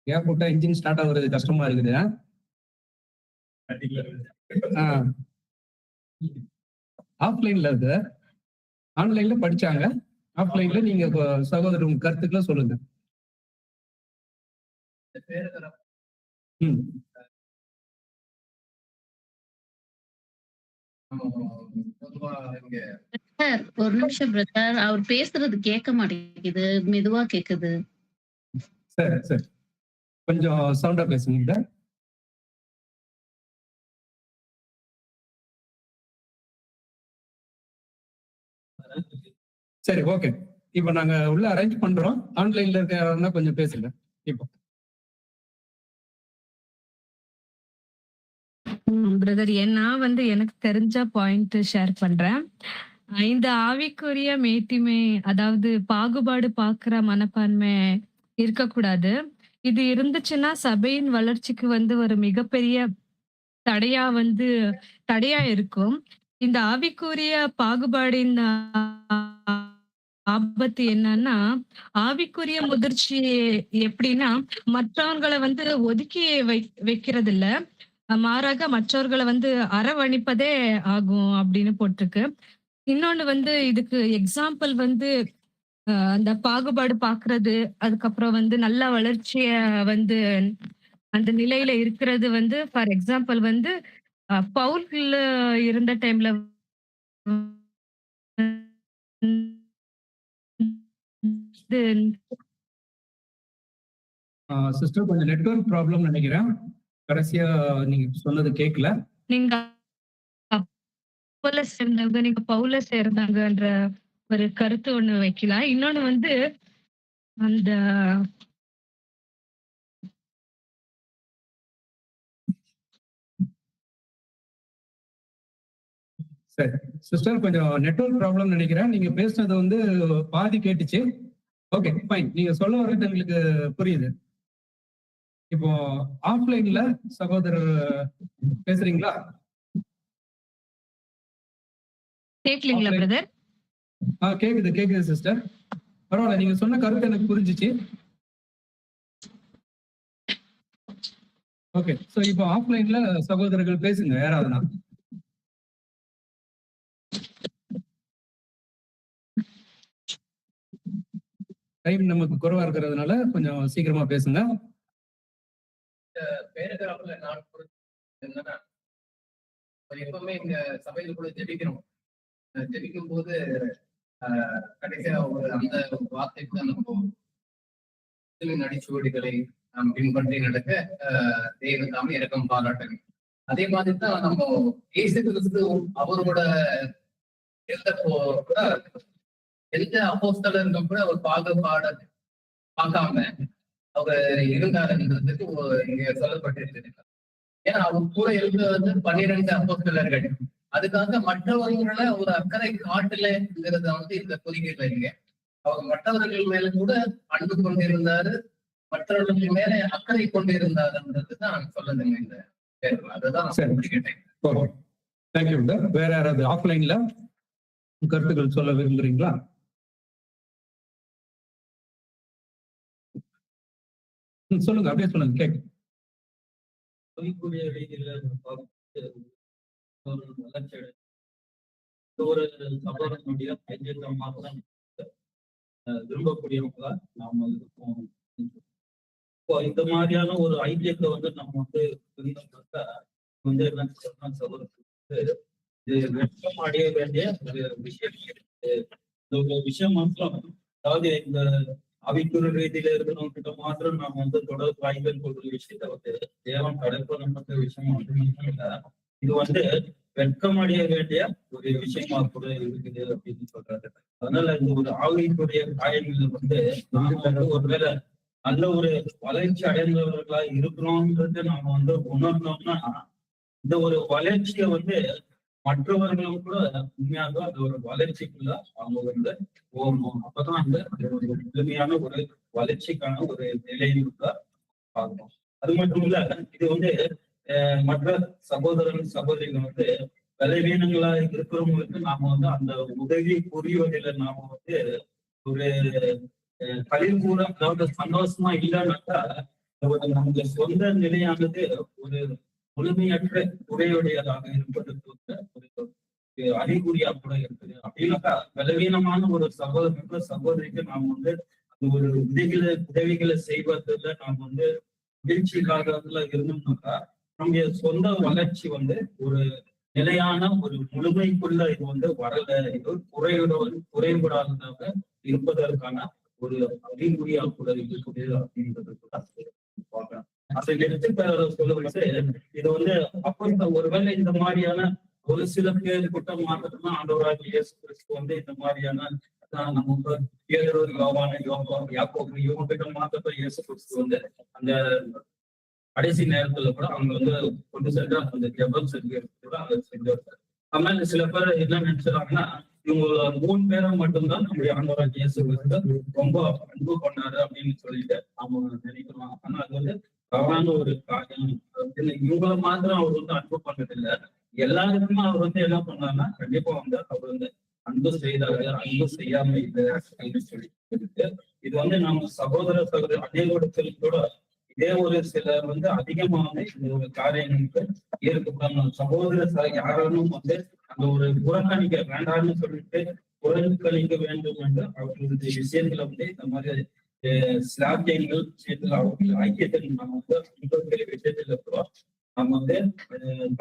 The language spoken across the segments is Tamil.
கேப் விட்டா இன்ஜின் ஸ்டார்ட் ஆகுறது கஷ்டமா இருக்குது. ஆஃப்லைன்ல இருக்கு, ஆன்லைன்ல படிச்சாங்க. ஆஃப்லைன்ல நீங்க சகோதரர் உங்க கருத்துக்களை சொல்லுங்க. ஒரு நிமிஷம் பிரதர், அவர் பேசுறது கேட்க மாட்டேங்குது, மெதுவா கேக்குது. சரி சரி, கொஞ்சம் சவுண்டா பேசுங்க. சரி, ஓகே. இப்ப நாங்க உள்ள அரேஞ்ச் பண்றோம். ஆன்லைன்ல இருக்க கொஞ்சம் பேசுங்க இப்போ. பிரதர், நான் எனக்கு தெரிஞ்ச பாயிண்ட் ஷேர் பண்றேன். இந்த ஆவிக்குரிய மேட்டிமை, அதாவது பாகுபாடு பாக்குற மனப்பான்மை இருக்கக்கூடாது. இது இருந்துச்சுன்னா சபையின் வளர்ச்சிக்கு ஒரு மிகப்பெரிய தடையா இருக்கும். இந்த ஆவிக்குரிய பாகுபாடின் ஆபத்து என்னன்னா, ஆவிக்குரிய முதிர்ச்சி எப்படின்னா, மற்றவங்களை ஒதுக்கி வைக்கிறது இல்ல, மாறாக மற்றவர்களை அரவணைப்பதே ஆகும் அப்படின்னு போட்டிருக்கு. இன்னொன்னு இதுக்கு எக்ஸாம்பிள் அந்த பாகுபாடு பாக்குறது, அதுக்கப்புறம் நல்ல வளர்ச்சிய அந்த நிலையில இருக்கிறது ஃபார் எக்ஸாம்பிள் பவுல் இருந்த டைம்ல சிஸ்டர் கொஞ்சம் நெட்வொர்க் ப்ராப்ளம் நினைக்கிறேன். கடைசியா நீங்க சொன்னது கேட்கல. நீங்க அப்போல சேர்ந்தவங்க, நீங்க பவுல சேர்ந்தாங்கன்ற ஒரு கருத்து ஒண்ணு வைக்கலாம். இன்னொன்னு அந்த சரி சிஸ்டர், கொஞ்சம் நெட்வொர்க் ப்ராப்ளம் நினைக்கிறேன். நீங்க பேசுனது பாதி கேட்டுச்சு. ஓகே ஃபைன், நீங்க சொல்ல வர்றது எங்களுக்கு புரியுது. இப்போ ஆஃப்லைன்ல சகோதரர் பேசுறீங்களா? கேட்கலீங்களா பிரதர்? கேக்குது சிஸ்டர். பரவாயில்ல, நீங்க சொன்ன கருத்து எனக்கு புரிஞ்சிச்சு. ஓகே, சோ இப்போ ஆஃப்லைன்ல சகோதரர்கள் பேசுங்க யாராவதுனா. டைம் நமக்கு குறைவா இருக்கிறதுனால கொஞ்சம் சீக்கிரமா பேசுங்க. பேராகிராஃப்ல நான் என்னன்னா, எப்பவுமே இந்த சபையில கூட ஜெபிக்கிறோம். ஜெபிக்கும் போது கடைசியா அந்த வார்த்தைக்கு நம்ம நடிச்சுவடிகளை நாம் பின்பற்றி நடக்க தெய்வ தாமே இறக்கம் பாராட்டணும். அதே மாதிரி தான் நம்ம இயேசு கிறிஸ்து அவரோட இருந்தப்போ கூட எந்த அப்போஸ்தலர்களும் கூட அவர் பாகுபாட பார்க்காம அவர் இருந்தாருன்றதுக்கு இங்க சொல்லப்பட்டிருக்கு. ஏன்னா அவர் கூட இருந்தது 12 அப்போஸ்தலர்கள். அதுக்காக மற்றவர்களை ஒரு அக்கறை காட்டலங்கிறத இந்த பொறிக்கையில இங்க அவர் மற்றவர்கள் மேல கூட அன்பு கொண்டிருந்தாரு, மற்றவர்கள் மேல அக்கறை கொண்டிருந்தாருன்றதுதான் சொல்லுதுங்க இந்த தேர்வு. அதுதான் கேட்டேன். தேங்க்யூ. வேற யாராவது ஆஃப்லைன்ல கருத்துக்கள் சொல்ல விரும்புறீங்களா? சொல்லுங்க, அப்படியே சொல்லுங்க, கேட்க. ஒரு சகோதரனுடைய ஐக்கியமாக விரும்பக்கூடியவங்களா நாம இருக்கோம். இப்போ இந்த மாதிரியான ஒரு ஐக்கியத்தை நம்ம புரிந்தோம்னாக்கா என்ன சொன்னா சகோதரத்துக்கு இது வெட்கம் அடைய வேண்டிய ஒரு விஷயம் இருக்கு. இந்த ஒரு விஷயம் மாத்திரம், அதாவது இந்த அவிக்குற ரீதியில இருக்கிறவங்கிட்ட மாத்திரம் நாம் தொடர் வாய்கள் கொள்கிற விஷயத்த தேவன் தடைப்படப்பட்ட விஷயம் மட்டும் இல்ல, இது வெட்கம் அடைய வேண்டிய ஒரு விஷயமா கூட இருக்குது அப்படின்னு சொல்றாரு. அதனால இந்த ஒரு ஆவிக்குரிய காயங்கள் ஒருவேளை நல்ல ஒரு வளர்ச்சி அடைந்தவர்களா இருக்கிறோம்ன்றது நாம உணர்ந்தோம்னா, இந்த ஒரு வளர்ச்சியை மற்றவர்களும் கூட உண்மையாக அந்த ஒரு வளர்ச்சிக்குள்ள அவங்க போகணும். அப்பதான் ஒரு முழுமையான ஒரு வளர்ச்சிக்கான ஒரு நிலையில பார்க்கணும். அது மட்டும் இல்ல, இது மற்ற சகோதரன் சகோதரிகள் பலவீனங்களா இருக்கிறவங்களுக்கு நாம அந்த உதவி புரிவதில் நாம ஒரு கலில் கூட, அதாவது சந்தோஷமா இல்லைன்னாக்கா நமது சொந்த நிலையானது ஒரு முழுமையற்ற குறையுடையதாக இருப்பதற்கு ஒரு அறிகுறியா கூட இருக்குது. அப்படின்னாக்கா பலவீனமான ஒரு சகோதரிக்கு நாம் வந்து அந்த ஒரு உதவிகளை செய்வதில் நாம் வந்து வீழ்ச்சி இல்லாததுல இருந்தோம்னாக்கா நம்முடைய சொந்த வளர்ச்சி வந்து ஒரு நிலையான ஒரு முழுமைக்குள்ள இது வந்து வரல, இது குறைபடாததாக இருப்பதற்கான ஒரு அறிகுறியா கூட இருக்குது அப்படின்றது கூட பார்க்கலாம். அதை எடுத்து சொல்லுவது இது வந்து அப்போ ஒருவேளை இந்த மாதிரியான ஒரு சில பேர் குற்றம் மாற்றம்னா ஆண்டவராகிய இயேசு கிறிஸ்து வந்து இந்த மாதிரியான நமக்கு பேதரு, யோவான், யாக்கோபு இவங்க கிட்ட மாற்றத்தை இயேசு கிறிஸ்து வந்து அந்த கடைசி நேரத்துல கூட அவங்க வந்து கொண்டு சென்று அந்த ஜெபம் கூட அவங்க செஞ்சிருக்காரு. அதனால சில பேர் என்ன நினைச்சாங்கன்னா இவங்க 3 பேரை மட்டும்தான் நம்முடைய ஆண்டவராகிய இயேசு கிறிஸ்து ரொம்ப அன்பு பண்ணாரு அப்படின்னு சொல்லிட்டு அவங்க நினைக்கலாம். ஆனா அது வந்து தவறான ஒரு காரியம். இவங்களை மாத்திரம் அவர் வந்து அன்பு பண்ணதில்லை, எல்லாருக்குமே அவர் வந்து என்ன பண்ணாருன்னா கண்டிப்பா வந்து அவர் வந்து அன்பு செய்தாரு, அன்பு செய்யாம இல்லை அப்படின்னு சொல்லிட்டு இது வந்து நம்ம சகோதர அனைவரிடத்திலும் கூட இதே ஒரு சிலர் வந்து அதிகமா வந்து இந்த ஒரு காரியங்களுக்கு ஈர்க்கப்படணும். சகோதர யாரும் வந்து அந்த ஒரு புறக்கணிக்க வேண்டாம்னு சொல்லிட்டு புறக்கணிக்க வேண்டும் என்று அவர்களுடைய விஷயத்துல வந்து இந்த மாதிரி ஸ்லாப்ஜைன்கள் விஷயத்துல அவர்கள் ஐக்கியத்தில் நம்ம வந்து விஷயத்துல இருக்கிறோம். நம்ம வந்து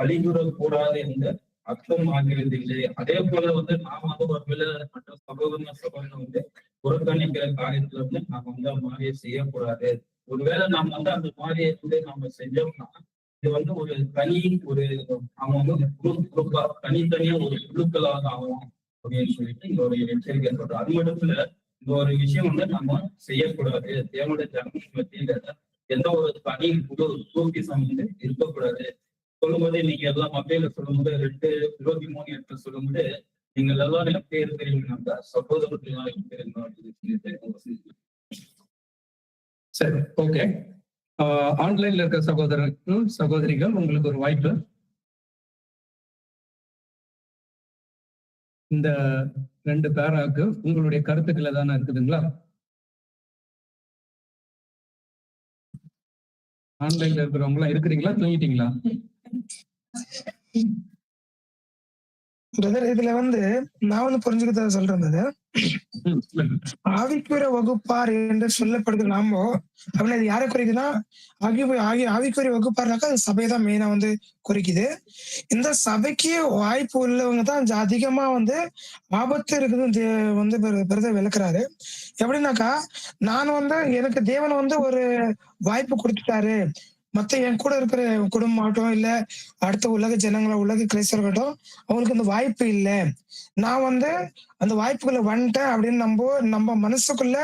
பழிகுற கூடாது என்று அர்த்தம் ஆகிறது இல்லை. அதே போல வந்து நாம வந்து ஒருவேளை மற்ற சகோதரன் வந்து புறக்கணிக்கிற காரியத்துல வந்து நாம வந்து அந்த மாதிரியே செய்யக்கூடாது. ஒருவேளை நம்ம வந்து அந்த மாதிரியை வந்து நம்ம செஞ்சோம்னா இது வந்து ஒரு தனி ஒரு அவங்க வந்து குரூப்பா தனித்தனியா ஒரு குழுக்களாக ஆகும் அப்படின்னு சொல்லிட்டு இந்த ஒரு எச்சரிக்கை சொல்றோம். அது மட்டும் இல்ல, இந்த ஒரு விஷயம் வந்து நம்ம செய்யக்கூடாது. தேவனுடைய ஜனங்க மத்தியில எந்த ஒரு தனி குரூப்பிசம் வந்து இருக்கக்கூடாது. சொல்லும்போது நீங்க எல்லாம் மத்தியில சொல்லும்போது 2:23 சொல்லும்போது நீங்க எல்லாரும் எப்படி இருக்கிறீங்கன்னா சகோதரர்களா இருக்கிறீங்க அப்படின்னு சொல்லிட்டு. சரி, ஓகே. ஆன்லைன்ல இருக்க சகோதரர்கள் சகோதரிகள் உங்களுக்கு ஒரு வாய்ப்பு. இந்த 2 பேராக்கு உங்களுடைய கருத்துக்கள் தானே இருக்குதுங்களா? ஆன்லைன்ல இருக்கிறவங்களா இருக்கிறீங்களா, தூங்கிட்டீங்களா? பிரதர், இதுல வந்து நான் வந்து புரிஞ்சுக்கிட்ட சொல்றது ஆவிக்குரிய வகுப்பார் என்று சொல்லப்படுது. நாமோ அப்படின்னா இது யாரை குறிக்குதுன்னா ஆவிக்குரிய வகுப்பார்னாக்கா அது சபையை தான் மெயினா வந்து குறிக்குது. இந்த சபைக்கு வாய்ப்பு உள்ளவங்க தான் அதிகமா வந்து ஆபத்து இருக்குது வந்து பிரதர் விளக்குறாரு. எப்படின்னாக்கா நான் வந்து எனக்கு தேவன் வந்து ஒரு வாய்ப்பு கொடுத்துட்டாரு, மத்த என் கூட இருக்கிற குடும்பம் ஆகட்டும் இல்ல அடுத்த உலக ஜனங்களோ உலக கிரைஸ்தவர்களோ அவங்களுக்கு அந்த வாய்ப்பு இல்லை, நான் வந்து அந்த வாய்ப்புகளை வந்துட்டேன் அப்படின்னு நம்ம மனசுக்குள்ள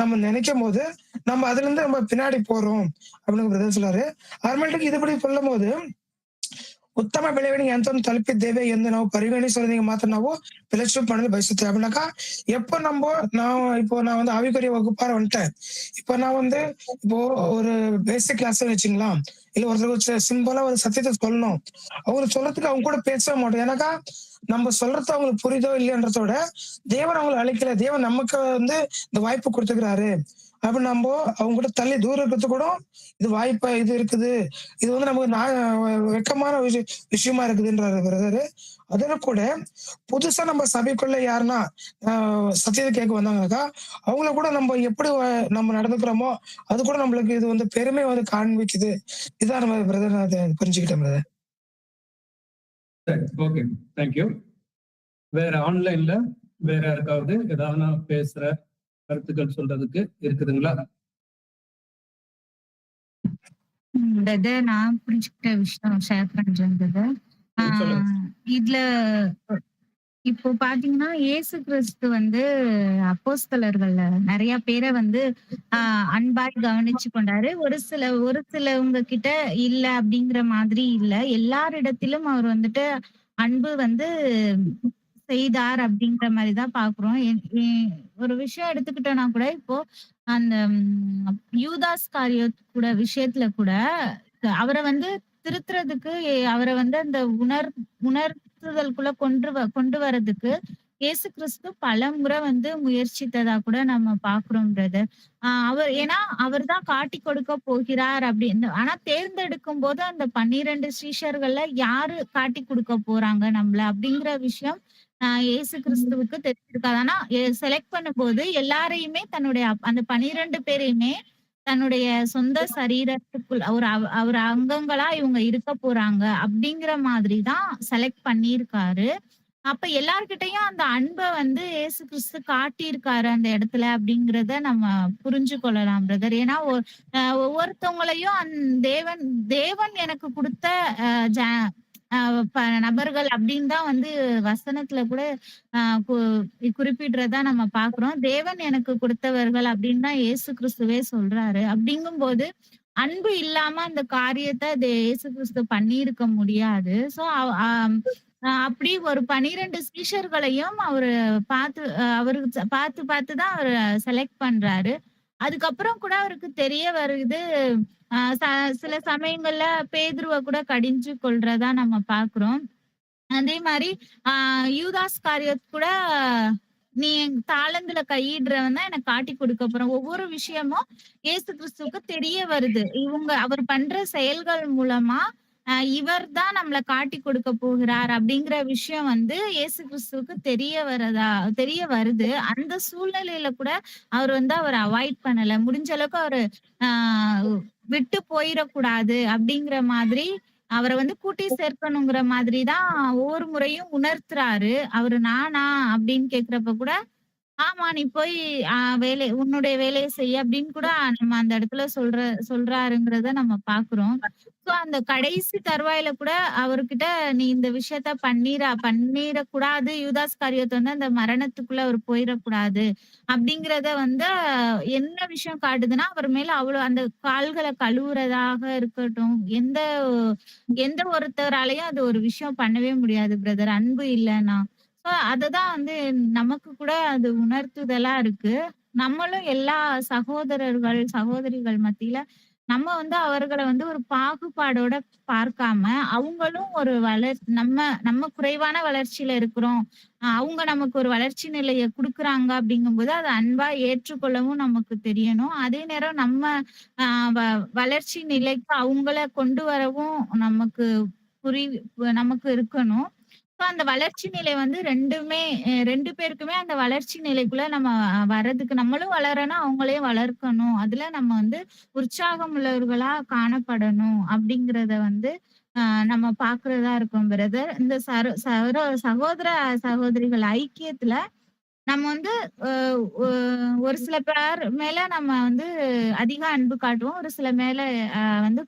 நம்ம நினைக்கும் போது நம்ம அதுல இருந்து நம்ம பின்னாடி போறோம் அப்படின்னு பிரதர் சொல்றாரு. அப்புறமேட்டுக்கு இதுபடி சொல்லும் போது ಉತ್ತಮ ಬೆಳವಣಿಗೆ ಅಂತ ತಲುಪಿದ್ದೇವೆ ಎಂದು ನಾವು ಪರಿಗಣಿಸೋದಕ್ಕೆ ಮಾತ್ರ ನಾವು ಫೆಲೋಶಿಪ್ ಮಾಡಲು ಬಯಸುತ್ತೇವೆ. அப்படின்னாக்கா எப்போ நான் வந்து ஆவிக்குரிய வகுப்பார வந்துட்டேன், இப்போ நான் வந்து இப்போ ஒரு பேசிக் கிளாஸ் வச்சுங்களா, இல்ல ஒருத்தருக்கு சிம்பிளா ஒரு சத்தியத்தை சொல்லணும், அவங்களுக்கு சொல்றதுக்கு அவங்க கூட பேச மாட்டோம். ஏன்னாக்கா நம்ம சொல்றது அவங்களுக்கு புரியுதோ இல்லையன்றதோட தேவன் அவங்களை அழைக்கல, தேவன் நமக்கு வந்து இந்த வாய்ப்பு கொடுத்துக்கிறாரு அப்ப நம்ம அவங்க கூட தள்ளி தூரம் இருக்கிறது கூட இது வாய்ப்பா இது இருக்குது, இது வந்து நமக்கு வெக்கமான விஷயமா இருக்குதுன்றாரு பிரதரு. அதோட கூட புதுசா நம்ம சபைக்குள்ள யாருன்னா சத்தியத்தை கேட்க வந்தாங்கனாக்கா அவங்கள கூட நம்ம எப்படி நம்ம நடந்துக்கிறோமோ அது கூட நம்மளுக்கு இது வந்து பெருமை வந்து காண்பிக்குது. இதான் நம்ம பிரதர் நான் புரிஞ்சுக்கிட்டேன் பிரதர். சரி, ஓகே, தேங்க்யூ. வேற ஆன்லைன்ல வேற யாருக்காவது ஏதாவது பேசுற கருத்துக்கள் சொல்றதுக்கு இருக்குதுங்களா? நான் புரிஞ்சுக்கிட்ட விஷயம் ஷேர் பண்றது இதுல இப்போ பாத்தீங்கன்னா இயேசு கிறிஸ்து வந்து அப்போஸ்தலர்கள்ல நிறைய பேரை வந்து அன்பாய் கவனிச்சு கொண்டாரு. ஒரு சிலவங்க கிட்ட இல்ல அப்படிங்கிற மாதிரி இல்ல, எல்லாரிடத்திலும் அவர் வந்துட்டு அன்பு வந்து செய்தார் அப்படிங்கிற மாதிரிதான் பாக்குறோம். ஒரு விஷயம் எடுத்துக்கிட்டோம்னா கூட இப்போ அந்த யூதாஸ் காரியத் கூட விஷயத்துல கூட அவரை வந்து திருத்துறதுக்கு அவரை வந்து அந்த உணர்த்துதலுக்குள்ள கொண்டு வர்றதுக்கு இயேசு கிறிஸ்து பலமுறை வந்து முயற்சித்ததா கூட நம்ம பார்க்கிறோம் பிரதர். ஏன்னா அவர் தான் காட்டிக் கொடுக்க போகிறார் அப்படின்னு. ஆனா தேர்ந்தெடுக்கும் போது அந்த 12 சீஷர்கள்ல யாரு காட்டிக் கொடுக்க போறாங்க நம்மள அப்படிங்கிற விஷயம் இயேசு கிறிஸ்துவுக்கு தெரிஞ்சிருக்காது. ஆனா செலக்ட் பண்ணும்போது எல்லாரையுமே தன்னுடைய அந்த 12 பேரையுமே தன்னுடைய சொந்த சரீரத்துக்குள் அவர் அங்கங்களா இவங்க இருக்க போறாங்க அப்படிங்கிற மாதிரி தான் செலக்ட் பண்ணியிருக்காரு. அப்ப எல்லார்கிட்டயும் அந்த அன்ப வந்து இயேசு கிறிஸ்து காட்டியிருக்காரு அந்த இடத்துல அப்படிங்கிறத நம்ம புரிஞ்சு கொள்ளலாம் பிரதர். ஏன்னா ஒவ்வொருத்தவங்களையும் தேவன் தேவன் எனக்கு கொடுத்த நபர்கள் அப்படின்னு தான் வந்து வசனத்துல கூட குறிப்பிடுறதா நம்ம பாக்குறோம். தேவன் எனக்கு கொடுத்தவர்கள் அப்படின்னு தான் இயேசு கிறிஸ்துவே சொல்றாரு. அப்படிங்கும்போது அன்பு இல்லாம அந்த காரியத்தை இயேசு கிறிஸ்து பண்ணியிருக்க முடியாது. சோ அப்படி ஒரு 12 சீஷர்களையும் அவருக்கு பார்த்துதான் அவரு செலக்ட் பண்றாரு. அதுக்கப்புறம் கூட அவருக்கு தெரிய வருது. சில சமயங்கள்ல பேதுருவ கூட கடிஞ்சு கொள்றதா நம்ம பாக்குறோம். அதே மாதிரி யூதாஸ் காரியத் கூட நீ என் தாளந்துல கையிடுறவன் தான் எனக்கு காட்டி கொடுக்க போறேன். ஒவ்வொரு விஷயமும் இயேசு கிறிஸ்துவுக்கு தெரிய வருது. அவர் பண்ற செயல்கள் மூலமா இவர் தான் நம்மள காட்டி கொடுக்க போகிறார் அப்படிங்கிற விஷயம் வந்து இயேசு கிறிஸ்துவுக்கு தெரிய வருது. அந்த சூழ்நிலையில கூட அவர் வந்து அவர் அவாய்ட் பண்ணல. முடிஞ்ச அளவுக்கு அவரு விட்டு போயிடக்கூடாது அப்படிங்கிற மாதிரி அவரை வந்து கூட்டி சேர்க்கணுங்கிற மாதிரிதான் ஒவ்வொரு முறையும் உணர்த்துறாரு. அவரு நானா அப்படின்னு கேக்குறப்ப கூட ஆமா நீ போய் உன்னுடைய வேலையை செய்ய அப்படின்னு கூட நம்ம அந்த இடத்துல சொல்றாருங்கிறத நம்ம பாக்குறோம். சோ அந்த கடைசி தருவாயில கூட அவர்கிட்ட நீ இந்த விஷயத்த பண்ணிடக்கூடாது. யூதாஸ் காரியத்தை வந்து அந்த மரணத்துக்குள்ள அவர் போயிடக்கூடாது அப்படிங்கிறத வந்து என்ன விஷயம் காட்டுதுன்னா அவர் மேல அவ்வளவு அந்த கால்களை கழுவுறதாக இருக்கட்டும், எந்த ஒருத்தராலையும் அது ஒரு விஷயம் பண்ணவே முடியாது பிரதர், அன்பு இல்லைன்னா. அததான் வந்து நமக்கு கூட அது உணர்த்துதலா இருக்கு. நம்மளும் எல்லா சகோதரிகள் மத்தியில நம்ம வந்து அவர்களை வந்து ஒரு பாகுபாடோட பார்க்காம அவங்களும் ஒரு நம்ம குறைவான வளர்ச்சியில இருக்கிறோம், அவங்க நமக்கு ஒரு வளர்ச்சி நிலையை கொடுக்குறாங்க அப்படிங்கும்போது அதை அன்பா ஏற்றுக்கொள்ளவும் நமக்கு தெரியணும். அதே நேரம் நம்ம வளர்ச்சி நிலைக்கு அவங்கள கொண்டு வரவும் நமக்கு இருக்கணும். அந்த வளர்ச்சி நிலை வந்து 2 பேருக்குமே அந்த வளர்ச்சி நிலைக்குள்ள நம்ம வர்றதுக்கு நம்மளும் வளரணும், அவங்களையும் வளர்க்கணும். அதுல நம்ம வந்து உற்சாகம் உள்ளவர்களா காணப்படணும் அப்படிங்கிறத வந்து நம்ம பாக்குறதா இருக்கோம் பிரதர். இந்த சகோதர சகோதரிகள் ஐக்கியத்துல நம்ம வந்து ஒரு சில பேர் மேல நம்ம வந்து அதிக அன்பு காட்டுவோம், ஒரு சில மேல வந்து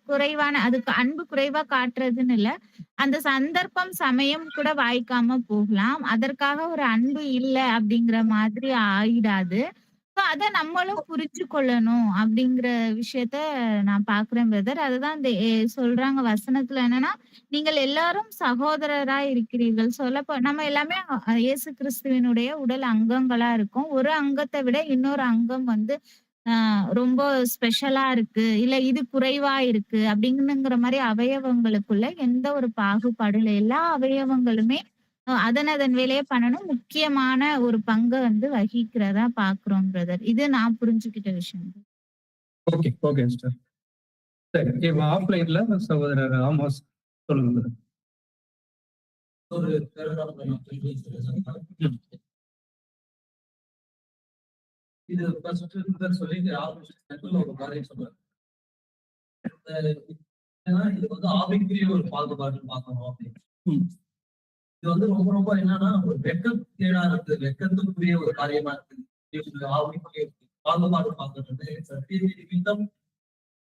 அதுக்கு அன்பு குறைவா காட்டுறதுன்னு இல்ல, அந்த சந்தர்ப்பம் சமயம் கூட வாய்க்காம போகலாம். அதற்காக ஒரு அன்பு இல்ல அப்படிங்கிற மாதிரி ஆயிடாது. அத நம்மளும் புரிஞ்சு கொள்ளணும் அப்படிங்கிற விஷயத்த நான் பாக்குறேன் பிரதர். அதுதான் சொல்றாங்க வசனத்துல என்னன்னா, நீங்கள் எல்லாரும் சகோதரரா இருக்கிறீர்கள். நம்ம எல்லாமே இயேசு கிறிஸ்துவினுடைய உடல் அங்கங்களா இருக்கும். ஒரு அங்கத்தை விட இன்னொரு அங்கம் வந்து ரொம்ப ஸ்பெஷலா இருக்கு, இல்ல இது குறைவா இருக்கு அப்படிங்கிற மாதிரி அவயவங்களுக்குள்ள எந்த ஒரு பாகுபாடும் இல்லை. எல்லா அவயவங்களுமே அதன் வேலையை பண்ணணும், முக்கியமான ஒரு பங்கை வந்து வகிக்கிறதா பாக்குறோம் பிரதர். இது நான் புரிஞ்சுக்கிட்ட விஷயம். Okay sister. சரி, இப்போ ஆஃப்லைன்ல சகோதரர் ஆமோஸ் சொல்லுங்க. இது சொல்லிட்டு ஒரு காரியம் சொல்றாரு. இது வந்து ஆவிக்குரிய ஒரு பாகுபாடு பார்க்கணும் அப்படின்னு. இது வந்து ரொம்ப என்னன்னா ஒரு வெக்கத்துக்குரிய ஒரு காரியமா இருக்கு. ஆவிக்குரிய பாகுபாடு பார்க்கறது சத்திய நிமித்தம்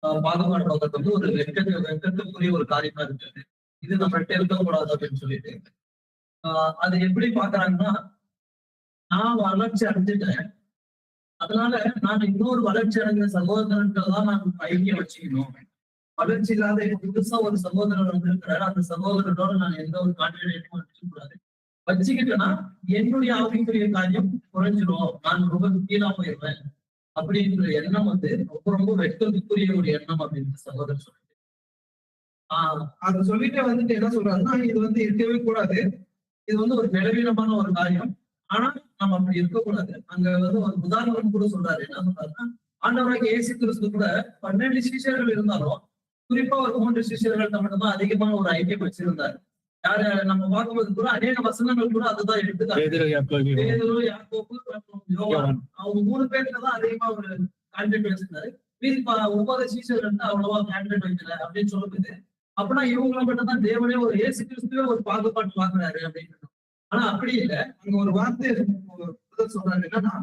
பாகுபாடு பார்க்கறது வந்து ஒரு வெக்கத்துக்குரிய ஒரு காரியமா இருக்குது. இது நம்மள்கிட்ட இருக்கக்கூடாது அப்படின்னு சொல்லிட்டு அது எப்படி பாக்குறாங்கன்னா, நான் வளர்ச்சி அடைஞ்சிட்டேன், அதனால நான் இன்னொரு வளர்ச்சி அடைஞ்ச சகோதரன்தான் நான் ஐக்கியம் வச்சுக்கணும். வளர்ச்சி இல்லாத புதுசா ஒரு சகோதரர் வந்திருக்கிறாரு, அந்த சகோதரனோட நான் எந்த ஒரு கான்ட்ரிபியூஷனும் வச்சுக்கூடாது. வச்சுக்கிட்டேன்னா என்னுடைய ஆவிக்குரிய காரியம் குறைஞ்சிடும், நான் ரொம்ப கீழா போயிடுவேன் அப்படின்ற எண்ணம் வந்து ரொம்ப வெட்கத்துக்குரிய ஒரு எண்ணம் அப்படின்னு சகோதரர் சொல்லிட்டு அதை சொல்லிட்டு வந்துட்டு என்ன சொல்றாருன்னா, இது வந்து இருக்கவே கூடாது, இது வந்து ஒரு பலவீனமான ஒரு காரியம். ஆனா நம்ம அப்படி இருக்கக்கூடாது. அங்க வந்து ஒரு உதாரணம் கூட சொல்றாரு. என்ன சொல்றாருன்னா, ஆண்டவராகிய இயேசு கிறிஸ்து கூட 12 சீஷர்கள் இருந்தாலும் குறிப்பா ஒரு 3 சீஷர்கள்ட்ட மட்டும்தான் அதிகமான ஒரு ஐக்கியம் வச்சிருந்தாரு. யாரு நம்ம பார்க்கும்போது கூட அநேக வசனங்கள் கூட அதுதான் எடுத்துக்காட்டு. பேதுரு, யாக்கோபு, பேதுரு, யாக்கோபு, அப்புறம் யோவான். அவங்க 3 பேருக்கு தான் அதிகமா ஒரு கான்டெக்ட் வச்சிருந்தாரு. மீதி 9 சீஷர்கள் அவ்வளவா கான்டெக்ட் வைக்கல அப்படின்னு சொல்லுது. அப்படின்னா இவங்களை மட்டும் தான் தேவனே ஒரு இயேசு கிறிஸ்துவே ஒரு பாகுபாட்டு பாக்குறாரு அப்படின்னு. ஆனா அப்படி இல்லை. அங்க ஒரு வார்த்தை சொல்றாரு என்னன்னா,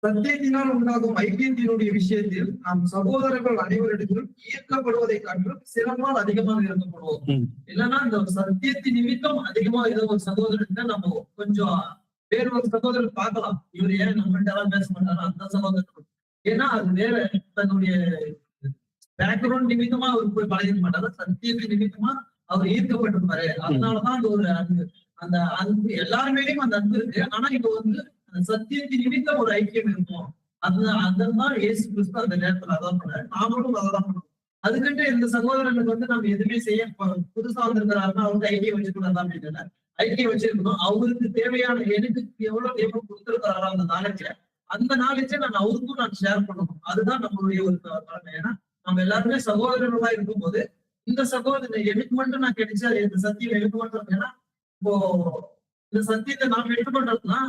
சத்தியத்தினால் உண்டாகும் ஐக்கியத்தினுடைய விஷயத்தில் நாம் சகோதரர்கள் அனைவரிடத்திலும் ஈர்க்கப்படுவதை காட்டிலும் சிறப்பால் அதிகமாக இருக்கப்படுவோம். இல்லைன்னா இந்த சத்தியத்தின் நிமித்தம் அதிகமா ஏதோ ஒரு சகோதரர்கிட்ட நம்ம கொஞ்சம் வேற ஒரு சகோதரர் பார்க்கலாம். இவர் ஏன் நம்மகிட்ட எல்லாம் பேச மாட்டாரா அந்த சகோதரர். ஏன்னா அது வேற தன்னுடைய பேக்ரவுண்ட் நிமித்தமா அவர் போய் பழகிக்க மாட்டாரு. சத்தியத்தின் நிமித்தமா அவர் ஈர்க்கப்பட்டிருப்பாரு. அதனாலதான் அந்த ஒரு அன்பு, அந்த அன்பு எல்லாருமேலையும் அந்த அன்பு இருக்கு. ஆனா இங்க வந்து சத்தியத்தின் நிமித்தம் ஒரு ஐக்கியம் இருக்கும். அதுதான் இயேசு கிறிஸ்து அந்த நேரத்துல அதான் பண்ணாரு. நாமளும் அதான் பண்ணுவோம். அதுக்கிட்ட இந்த சகோதரனுக்கு வந்து நம்ம எதுவுமே செய்ய புதுசா வந்திருக்கிறாருன்னா அவருக்கு ஐக்கியம் வச்சுக்கூடாது அப்படின்னு ஐக்கியம் வச்சிருக்கணும். அவருக்கு தேவையான எனக்கு எவ்வளவு தேவை கொடுத்திருக்கிறாரோ அந்த நாலேஜ, அந்த நாலேஜை நான் ஷேர் பண்ணணும். அதுதான் நம்மளுடைய ஒரு கடமை. ஏன்னா நம்ம எல்லாருமே சகோதரர்களா இருக்கும் போது இந்த சகோதரன் எனக்கு மட்டும் நான் கிடைச்சா இந்த சத்தியம் எனக்கு மட்டும். ஏன்னா இப்போ இந்த சத்தியத்தை நாம் எடுத்துக்கொண்டோம்னா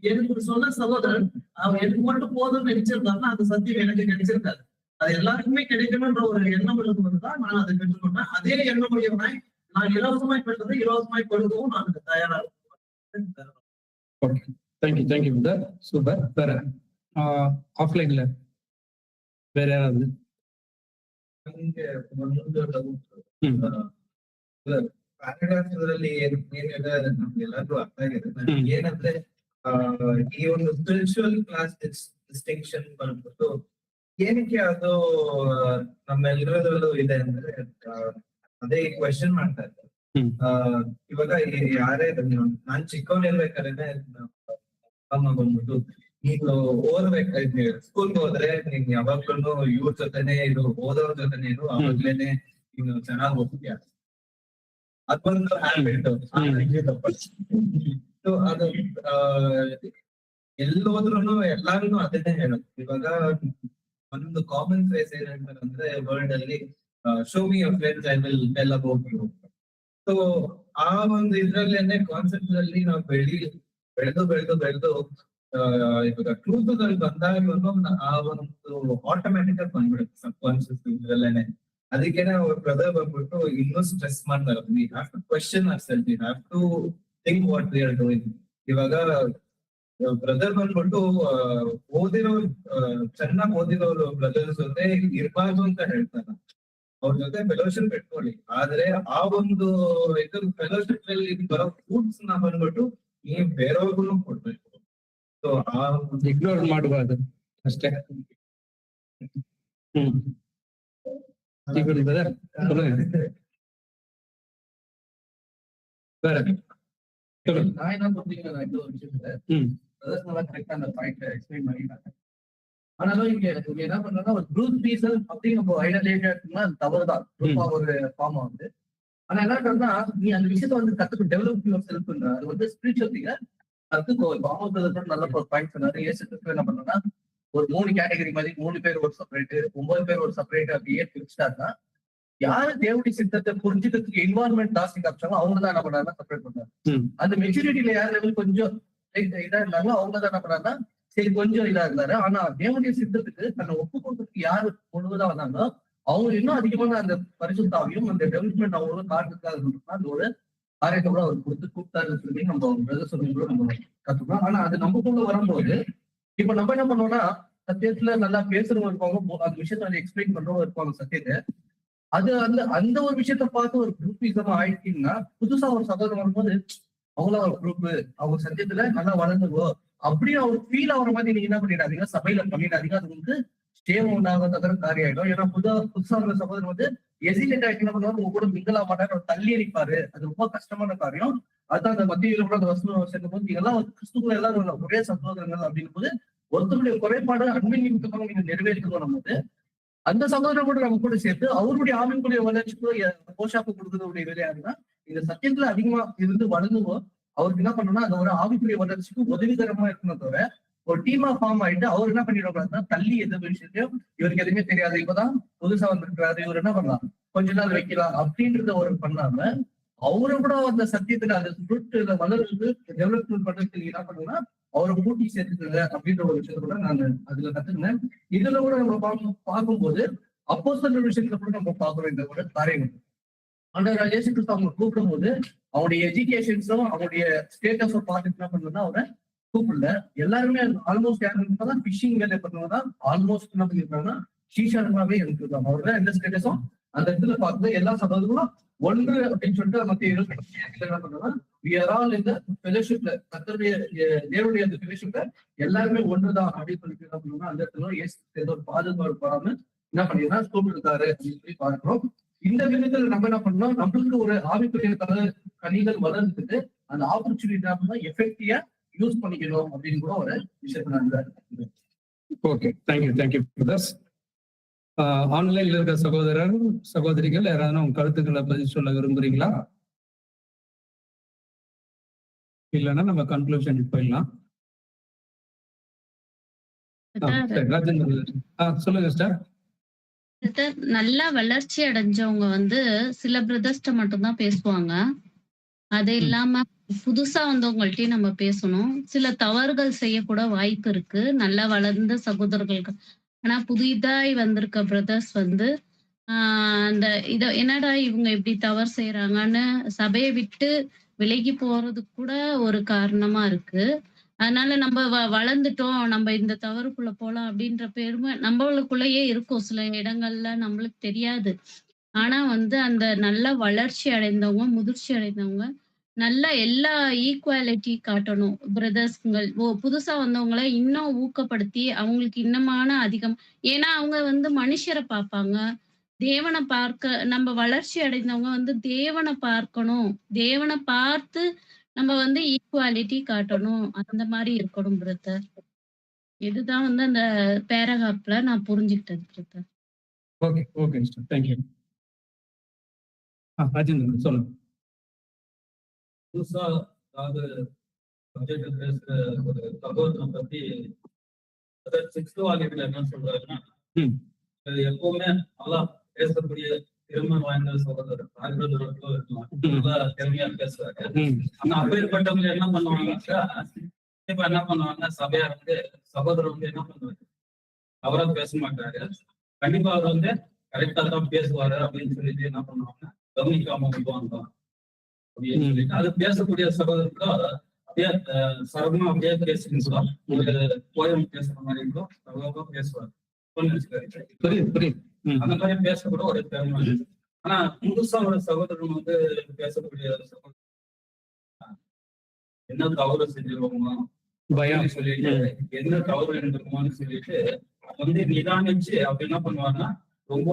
எனக்கு சொன்ன சகோதரன் அவன் எனக்கு மட்டும் போதும்னு நினைச்சிருந்தாருன்னா அந்த சத்தியம் எனக்கு கிடைச்சிருக்காது. அது எல்லாருக்குமே கிடைக்கணும்ன்ற ஒரு எண்ணம் இருக்கும்போதுதான் நான் அதை பெற்றுக்கொண்டேன். அதே எண்ணம் உடையவனாய் நான் இலவசமாய் பெற்றதை இலவசமாய் கொடுக்கவும் நான் தயாரா இருக்கேன். Thank you super. வேற ஆஃப்லைன்ல வேற யாராவது? ಪ್ಯಾರಾಡಾಕ್ಸ್ಗಳಲ್ಲಿ ಏನಿದೆ ನಮ್ಗೆ ಎಲ್ಲರಿಗೂ ಅರ್ಥ ಆಗಿದೆ. ಏನಂದ್ರೆ ಈ ಒಂದು ಸ್ಪಿರಿಚುವಲ್ ಕ್ಲಾಸ್ ಡಿಸ್ಟಿಂಕ್ಷನ್ ಬಂದ್ಬಿಟ್ಟು ಏನಕ್ಕೆ ಅದು ನಮ್ಮೆಲ್ಲರಲ್ಲೂ ಇದೆ ಅಂದ್ರೆ ಅದೇ ಕ್ವೆಶನ್ ಮಾಡ್ತಾ ಇದ್ದಾರೆ. ಇವಾಗ ಯಾರೇ ನಾನ್ ಚಿಕ್ಕವನಿರ್ಬೇಕಾದ್ರೆ ಅಮ್ಮ ಬಂದ್ಬಿಟ್ಟು ನೀನು ಓದ್ಬೇಕಾಯ್ತು, ಸ್ಕೂಲ್ಗೆ ಹೋದ್ರೆ ನೀನ್ ಯಾವಾಗ್ಲೂ ಇವ್ರ ಜೊತೆನೆ ಇರು, ಓದೋರ್ ಜೊತೆನೆ ಇರು, ಅವಾಗ್ಲೇನೆ ನೀನು ಚೆನ್ನಾಗಿ ಓದ್ತೀಯ. ಅದೊಂದು ಹ್ಯಾಬಿಟ್. ಅದು ಎಲ್ಲೋದ್ರೂ ಎಲ್ಲಾರು ಅದನ್ನೇ ಹೇಳೋದು. ಇವಾಗ ಒಂದು ಕಾಮನ್ ಫೇಸ್ ಏನ್ ಹೇಳ್ತಾರೆ ಅಂದ್ರೆ ವರ್ಲ್ಡ್ ಅಲ್ಲಿ show me your friends I will tell about you. So ಆ ಒಂದು ಇದ್ರಲ್ಲೇನೆ ಕಾನ್ಸೆಪ್ಟ್ ಅಲ್ಲಿ ನಾವು ಬೆಳೆದು ಇವಾಗ ಟ್ರೂತ್ಗಳು ಬಂದಾಗ ಆ ಒಂದು ಆಟೋಮ್ಯಾಟಿಕ್ ಆಗಿ ಬಂದ್ಬಿಡುತ್ತೆ ಸಬ್ ಕಾನ್ಶಿಯಸ್ ಇದ್ರಲ್ಲೇನೆ. ಅದಕ್ಕೇನೆ ಅವ್ರ ಬ್ರದರ್ ಬಂದ್ಬಿಟ್ಟು ಇನ್ನೂ ಸ್ಟ್ರೆಸ್ ಮಾಡ್ತಾರೆ. We have to question our self, we have to think what we are doing. ಇವಾಗ ಬ್ರದರ್ ಬಂದ್ಬಿಟ್ಟು ಚೆನ್ನಾಗಿ ಓದಿರೋರು ಬ್ರದರ್ಸ್ ಜೊತೆ ಇರ್ಬಾರ್ದು ಅಂತ ಹೇಳ್ತಾರೆ. ಅವ್ರ ಜೊತೆ ಫೆಲೋಶಿಪ್ ಇಟ್ಕೊಳ್ಳಿ, ಆದ್ರೆ ಆ ಒಂದು ಫೆಲೋಶಿಪ್ ಅಲ್ಲಿ ಬರೋ ಫ್ರೂಟ್ಸ್ ನ ಬಂದ್ಬಿಟ್ಟು ನೀವು ಬೇರೆಯವ್ರಿಗೂ ಕೊಡ್ಬೇಕು. ಸೊ ಆ ಇಗ್ನೋರ್ ಮಾಡಬಾರ್ದು ಅಷ್ಟೇ. நான் என்ன புரிஞ்சுக்கிறேன் இந்த ஒரு விஷயத்துல கரெக்டா அந்த பாயிண்ட் எக்ஸ்பிளைன் பண்ணிட்டாங்க. ஆனாலும் இங்க என்ன பண்றோம்னா ஒரு குரூப் ரீசன் அப்படின்னு நம்ம ஐடென்டிஃபை எடுத்தோம்னா அது தவறுதான். குரூப்பா ஒரு ஃபார்மா வந்து. ஆனா என்ன பண்றா நீ அந்த விஷயத்த வந்து கத்துக்கு டெவலப் யுவர் செல்ஃப்ன்ற அது வந்து ஸ்பிரிச்சுவல் திங்க கத்துக்கோ. இப்போ நல்ல ஒரு பாயிண்ட் சொன்னாரு. ஏசு கிறிஸ்து என்ன பண்றோம்னா ஒரு 3 கேட்டகரி மாதிரி 3 பேர் ஒரு செப்பரேட், 9 பேர் ஒரு செப்பரேட் அப்படியே பிரிச்சுட்டாருன்னா யாரு தேவடி சித்தத்தை புரிஞ்சுக்கிறதுக்கு என்வாரன்மெண்ட் ஜாஸ்தி காமிச்சாலும் அவங்க தான் என்ன பண்ணாருன்னா செப்பரேட் பண்றாரு. அந்த மெச்சூரிட்டியில யார் லெவல் கொஞ்சம் இதா இருந்தாங்களோ அவங்க தான் என்ன பண்ணாருன்னா சரி கொஞ்சம் இதா இருந்தாரு. ஆனா தேவனுடைய சித்தத்துக்கு தன்னை ஒப்பு கொடுக்கறதுக்கு யாரு முழுவதா வந்தாங்களோ அவங்க இன்னும் அதிகமான அந்த பரிசுத்தாவையும் அந்த டெவலப்மெண்ட் அவங்களும் காட்டுறதுக்காக அந்த ஒரு காரியத்தை கூட அவர் கொடுத்து கூப்பிட்டாருன்னு சொல்லி நம்ம பிரதர் சொல்லி கூட நம்ம கத்துக்கலாம். ஆனா அது நமக்குள்ள வரும்போது இப்ப நம்ம என்ன பண்ணோம்னா சத்தியத்துல நல்லா பேசுறவங்க இருப்பாங்க, அந்த விஷயத்த எக்ஸ்பிளைன் பண்றவங்க இருப்பாங்க சத்தியத்தை. அது அந்த ஒரு விஷயத்த பார்த்து ஒரு குரூப்பிசமா ஆயிடுச்சுன்னா புதுசா ஒரு சகோதரர் வரும்போது அவங்கள ஒரு குரூப் அவங்க சத்தியத்துல நல்லா வளர்ந்துவோ அப்படின்னு அவருக்கு ஃபீல் ஆகிற மாதிரி நீங்க என்ன பண்ணிடாதீங்க, சபையில பண்ணிடாதீங்க. அது வந்து சேவம் உண்டாகிற காரியம் ஆயிடும். ஏன்னா புதுசா ஒரு சகோதரர் வந்து எசிலேட் ஆயிட்டு என்ன பண்ணுவாரு, உங்க கூட மிங்கலா மாட்டாரு, தள்ளி அடிப்பாரு. அது ரொம்ப கஷ்டமான காரியம். அதுதான் அந்த மத்தியில கூட அந்த வசனம் சேர்க்கும் போது நீங்க எல்லாம் கிறிஸ்துக்குள்ள எல்லாரும் ஒரே சகோதரங்கள் அப்படின் போது ஒருத்தருடைய குறைபாடு அன்பின் நிமித்தமாக நீங்க நிறைவேற்றணும் போது அந்த சகோதரர் கூட நம்ம கூட சேர்த்து அவருடைய ஆவின்குரிய வளர்ச்சிக்கு போஷாப்பு கொடுக்கறதுடைய வேலையா இருந்தா இந்த சத்தியத்துல அதிகமா இருந்து வளர்ந்துவோம் அவருக்கு என்ன பண்ணணும்னா அந்த ஒரு ஆவிக்குரிய வளர்ச்சிக்கு உதவிகரமா இருக்கணும் தவிர ஒரு டீமா ஃபார்ம் ஆயிட்டு அவர் என்ன பண்ணிடக்கூடாதுன்னா தள்ளி எந்த விஷயத்தையும் இவருக்கு எதுவுமே தெரியாது, இப்பதான் புதுசா வந்திருக்கிறாரு, இவர் என்ன பண்ணலாம் கொஞ்ச நாள் வைக்கலாம் அப்படின்றத ஒரு பண்ணாம அவரு கூட அந்த சத்தியத்துல அந்த ஃப்ரூட்ல வளர்றது டெவலப்மெண்ட் பண்றதுக்கு என்ன பண்ணுன்னா அவரை கூட்டி சேர்த்துக்கங்க அப்படின்ற ஒரு விஷயத்த கூட நான் அதுல கத்துக்கினேன். இதுல கூட நம்ம பார்க்கும்போது அப்போஸ்தலர் விஷயத்துல கூட நம்ம பார்க்கிறோம் இந்த ஒரு காரியம். ஆண்டவர் இயேசு கிறிஸ்து அவங்க கூப்பிடும் போது அவருடைய எஜுகேஷன்ஸும் அவருடைய ஸ்டேட்டஸும் பார்த்துட்டு என்ன பண்ணுன்னா அவரை கூப்பிடல. எல்லாருமே ஆல்மோஸ்ட் யாருதான் ஃபிஷிங் வேலை பண்ணுவதா ஆல்மோஸ்ட் என்ன பண்ணிருக்காங்கன்னா ஷீஷாவே இருந்திருக்காங்க. அவர்தான் எந்த ஸ்டேட்டஸும் அந்த இடத்துல பார்க்கும்போது எல்லா சகோதரர்களும் ஒன்று அப்படின்னு சொல்லிட்டு மத்திய என்ன பண்றோம்னா we are all in the fellowshipல கர்த்தருடைய தேவனுடைய அந்த fellowshipல எல்லாருமே ஒன்றுதான் அப்படின்னு சொல்லிட்டு என்ன பண்ணணும்னா அந்த இடத்துல எந்த ஒரு பாதுகாப்பு படாம என்ன பண்ணிருந்தா கூப்பிட்டுருக்காரு அப்படின்னு சொல்லி பார்க்கிறோம். இந்த விதத்துல நம்ம என்ன பண்ணோம், நம்மளுக்கு ஒரு ஆவிக்குரிய கனிகள் வளர்ந்துட்டு அந்த ஆப்பர்ச்சுனிட்டி எஃபெக்டிவா யூஸ் பண்ணிக்கணும் அப்படின்னு கூட ஒரு விஷயத்த. Okay, thank you brothers. ஆன்லைன்ல இருக்க சகோதரர் சகோதரிகள் யாராவது உங்க கருத்துக்களை பதில் சொல்ல விரும்புறீங்களா? இல்லைன்னா நம்ம கன்க்ளூஷன் போயிடலாம். சொல்லுங்க சார். நல்லா வளர்ச்சி அடைஞ்சவங்க வந்து சில பிரதர்ஸ்ட மட்டும்தான் பேசுவாங்க. அது இல்லாம புதுசா வந்தவங்கள்ட்டயும் நம்ம பேசணும். சில தவறுகள் செய்யக்கூட வாய்ப்பு இருக்கு நல்லா வளர்ந்த சகோதரர்களுக்கு. ஆனா புதிதாய் வந்திருக்க பிரதர்ஸ் வந்து அந்த என்னடா இவங்க இப்படி தவறு செய்யறாங்கன்னு சபையை விட்டு விலகி போறதுக்கு கூட ஒரு காரணமா இருக்கு. அதனால நம்ம வளர்ந்துட்டோம், நம்ம இந்த தவறுக்குள்ள போலாம் அப்படின்ற பெருமை நம்மளுக்குள்ளேயே இருக்கும். சில இடங்கள்ல நம்மளுக்கு தெரியாது. ஆனா வந்து அந்த நல்ல வளர்ச்சி அடைந்தவங்க, முதிர்ச்சி அடைந்தவங்க நல்லா எல்லா ஈக்குவாலிட்டி காட்டணும். பிரதர்ஸ்கள் புதுசா வந்தவங்கள இன்னும் ஊக்கப்படுத்தி அவங்களுக்கு இன்னமான அதிகம். ஏன்னா அவங்க வந்து மனுஷரை பார்ப்பாங்க, தேவனை பார்க்க. நம்ம வளர்ச்சி அடைந்தவங்க வந்து தேவனை பார்க்கணும், தேவனை பார்த்து நம்ம வந்து ஈக்குவாலிட்டி காட்டணும். அந்த மாதிரி இருக்கணும் பிரதர். இதுதான் வந்து அந்த பேராகிராஃப்ல நான் புரிஞ்சுக்கிட்டது பிரதர். Okay thank you. ராஜேந்திரன் சொல்லுங்க. புதுசா அதாவது சப்ஜெக்ட் பேசுற ஒரு சகோதரனை பத்தி 6th வால்யூம்ல என்ன சொல்றாருன்னா, எப்பவுமே நல்லா பேசக்கூடிய திறமை வாய்ந்த சகோதரர் ராஜபுரத்துல இருக்கலாம், நல்லா திறமையா பேசுறாரு. ஆனா அப்பேற்பட்டவங்க என்ன பண்ணுவாங்கன்னாக்கா இப்ப என்ன பண்ணுவாங்க, சபையா வந்து சகோதரர் வந்து என்ன பண்ணுவாரு, அவரா பேச மாட்டாரு. கண்டிப்பா அவர் வந்து கரெக்டா தான் பேசுவாரு அப்படின்னு சொல்லிட்டு என்ன பண்ணுவாங்க, கவனிக்காம விடுவாங்க அப்படின்னு சொல்லிட்டு அது பேசக்கூடிய சகோதரர்களோ அப்படியே சரகமா அப்படியே பேசுறீங்களோ, ஒரு போயம் பேசுற மாதிரி இருக்கோ சகோதரமா பேசுவாரு. அந்த மாதிரி பேசக்கூட ஒரு திறமை. ஆனா புதுசா ஒரு சகோதரன் வந்து பேசக்கூடிய சகோதரன் என்ன தவறு செஞ்சிருவோமோ பயம் சொல்லிட்டு என்ன தவறு இருந்திருக்குமோன்னு சொல்லிட்டு வந்து நிதானிச்சு அப்படி என்ன பண்ணுவாங்கன்னா ரொம்ப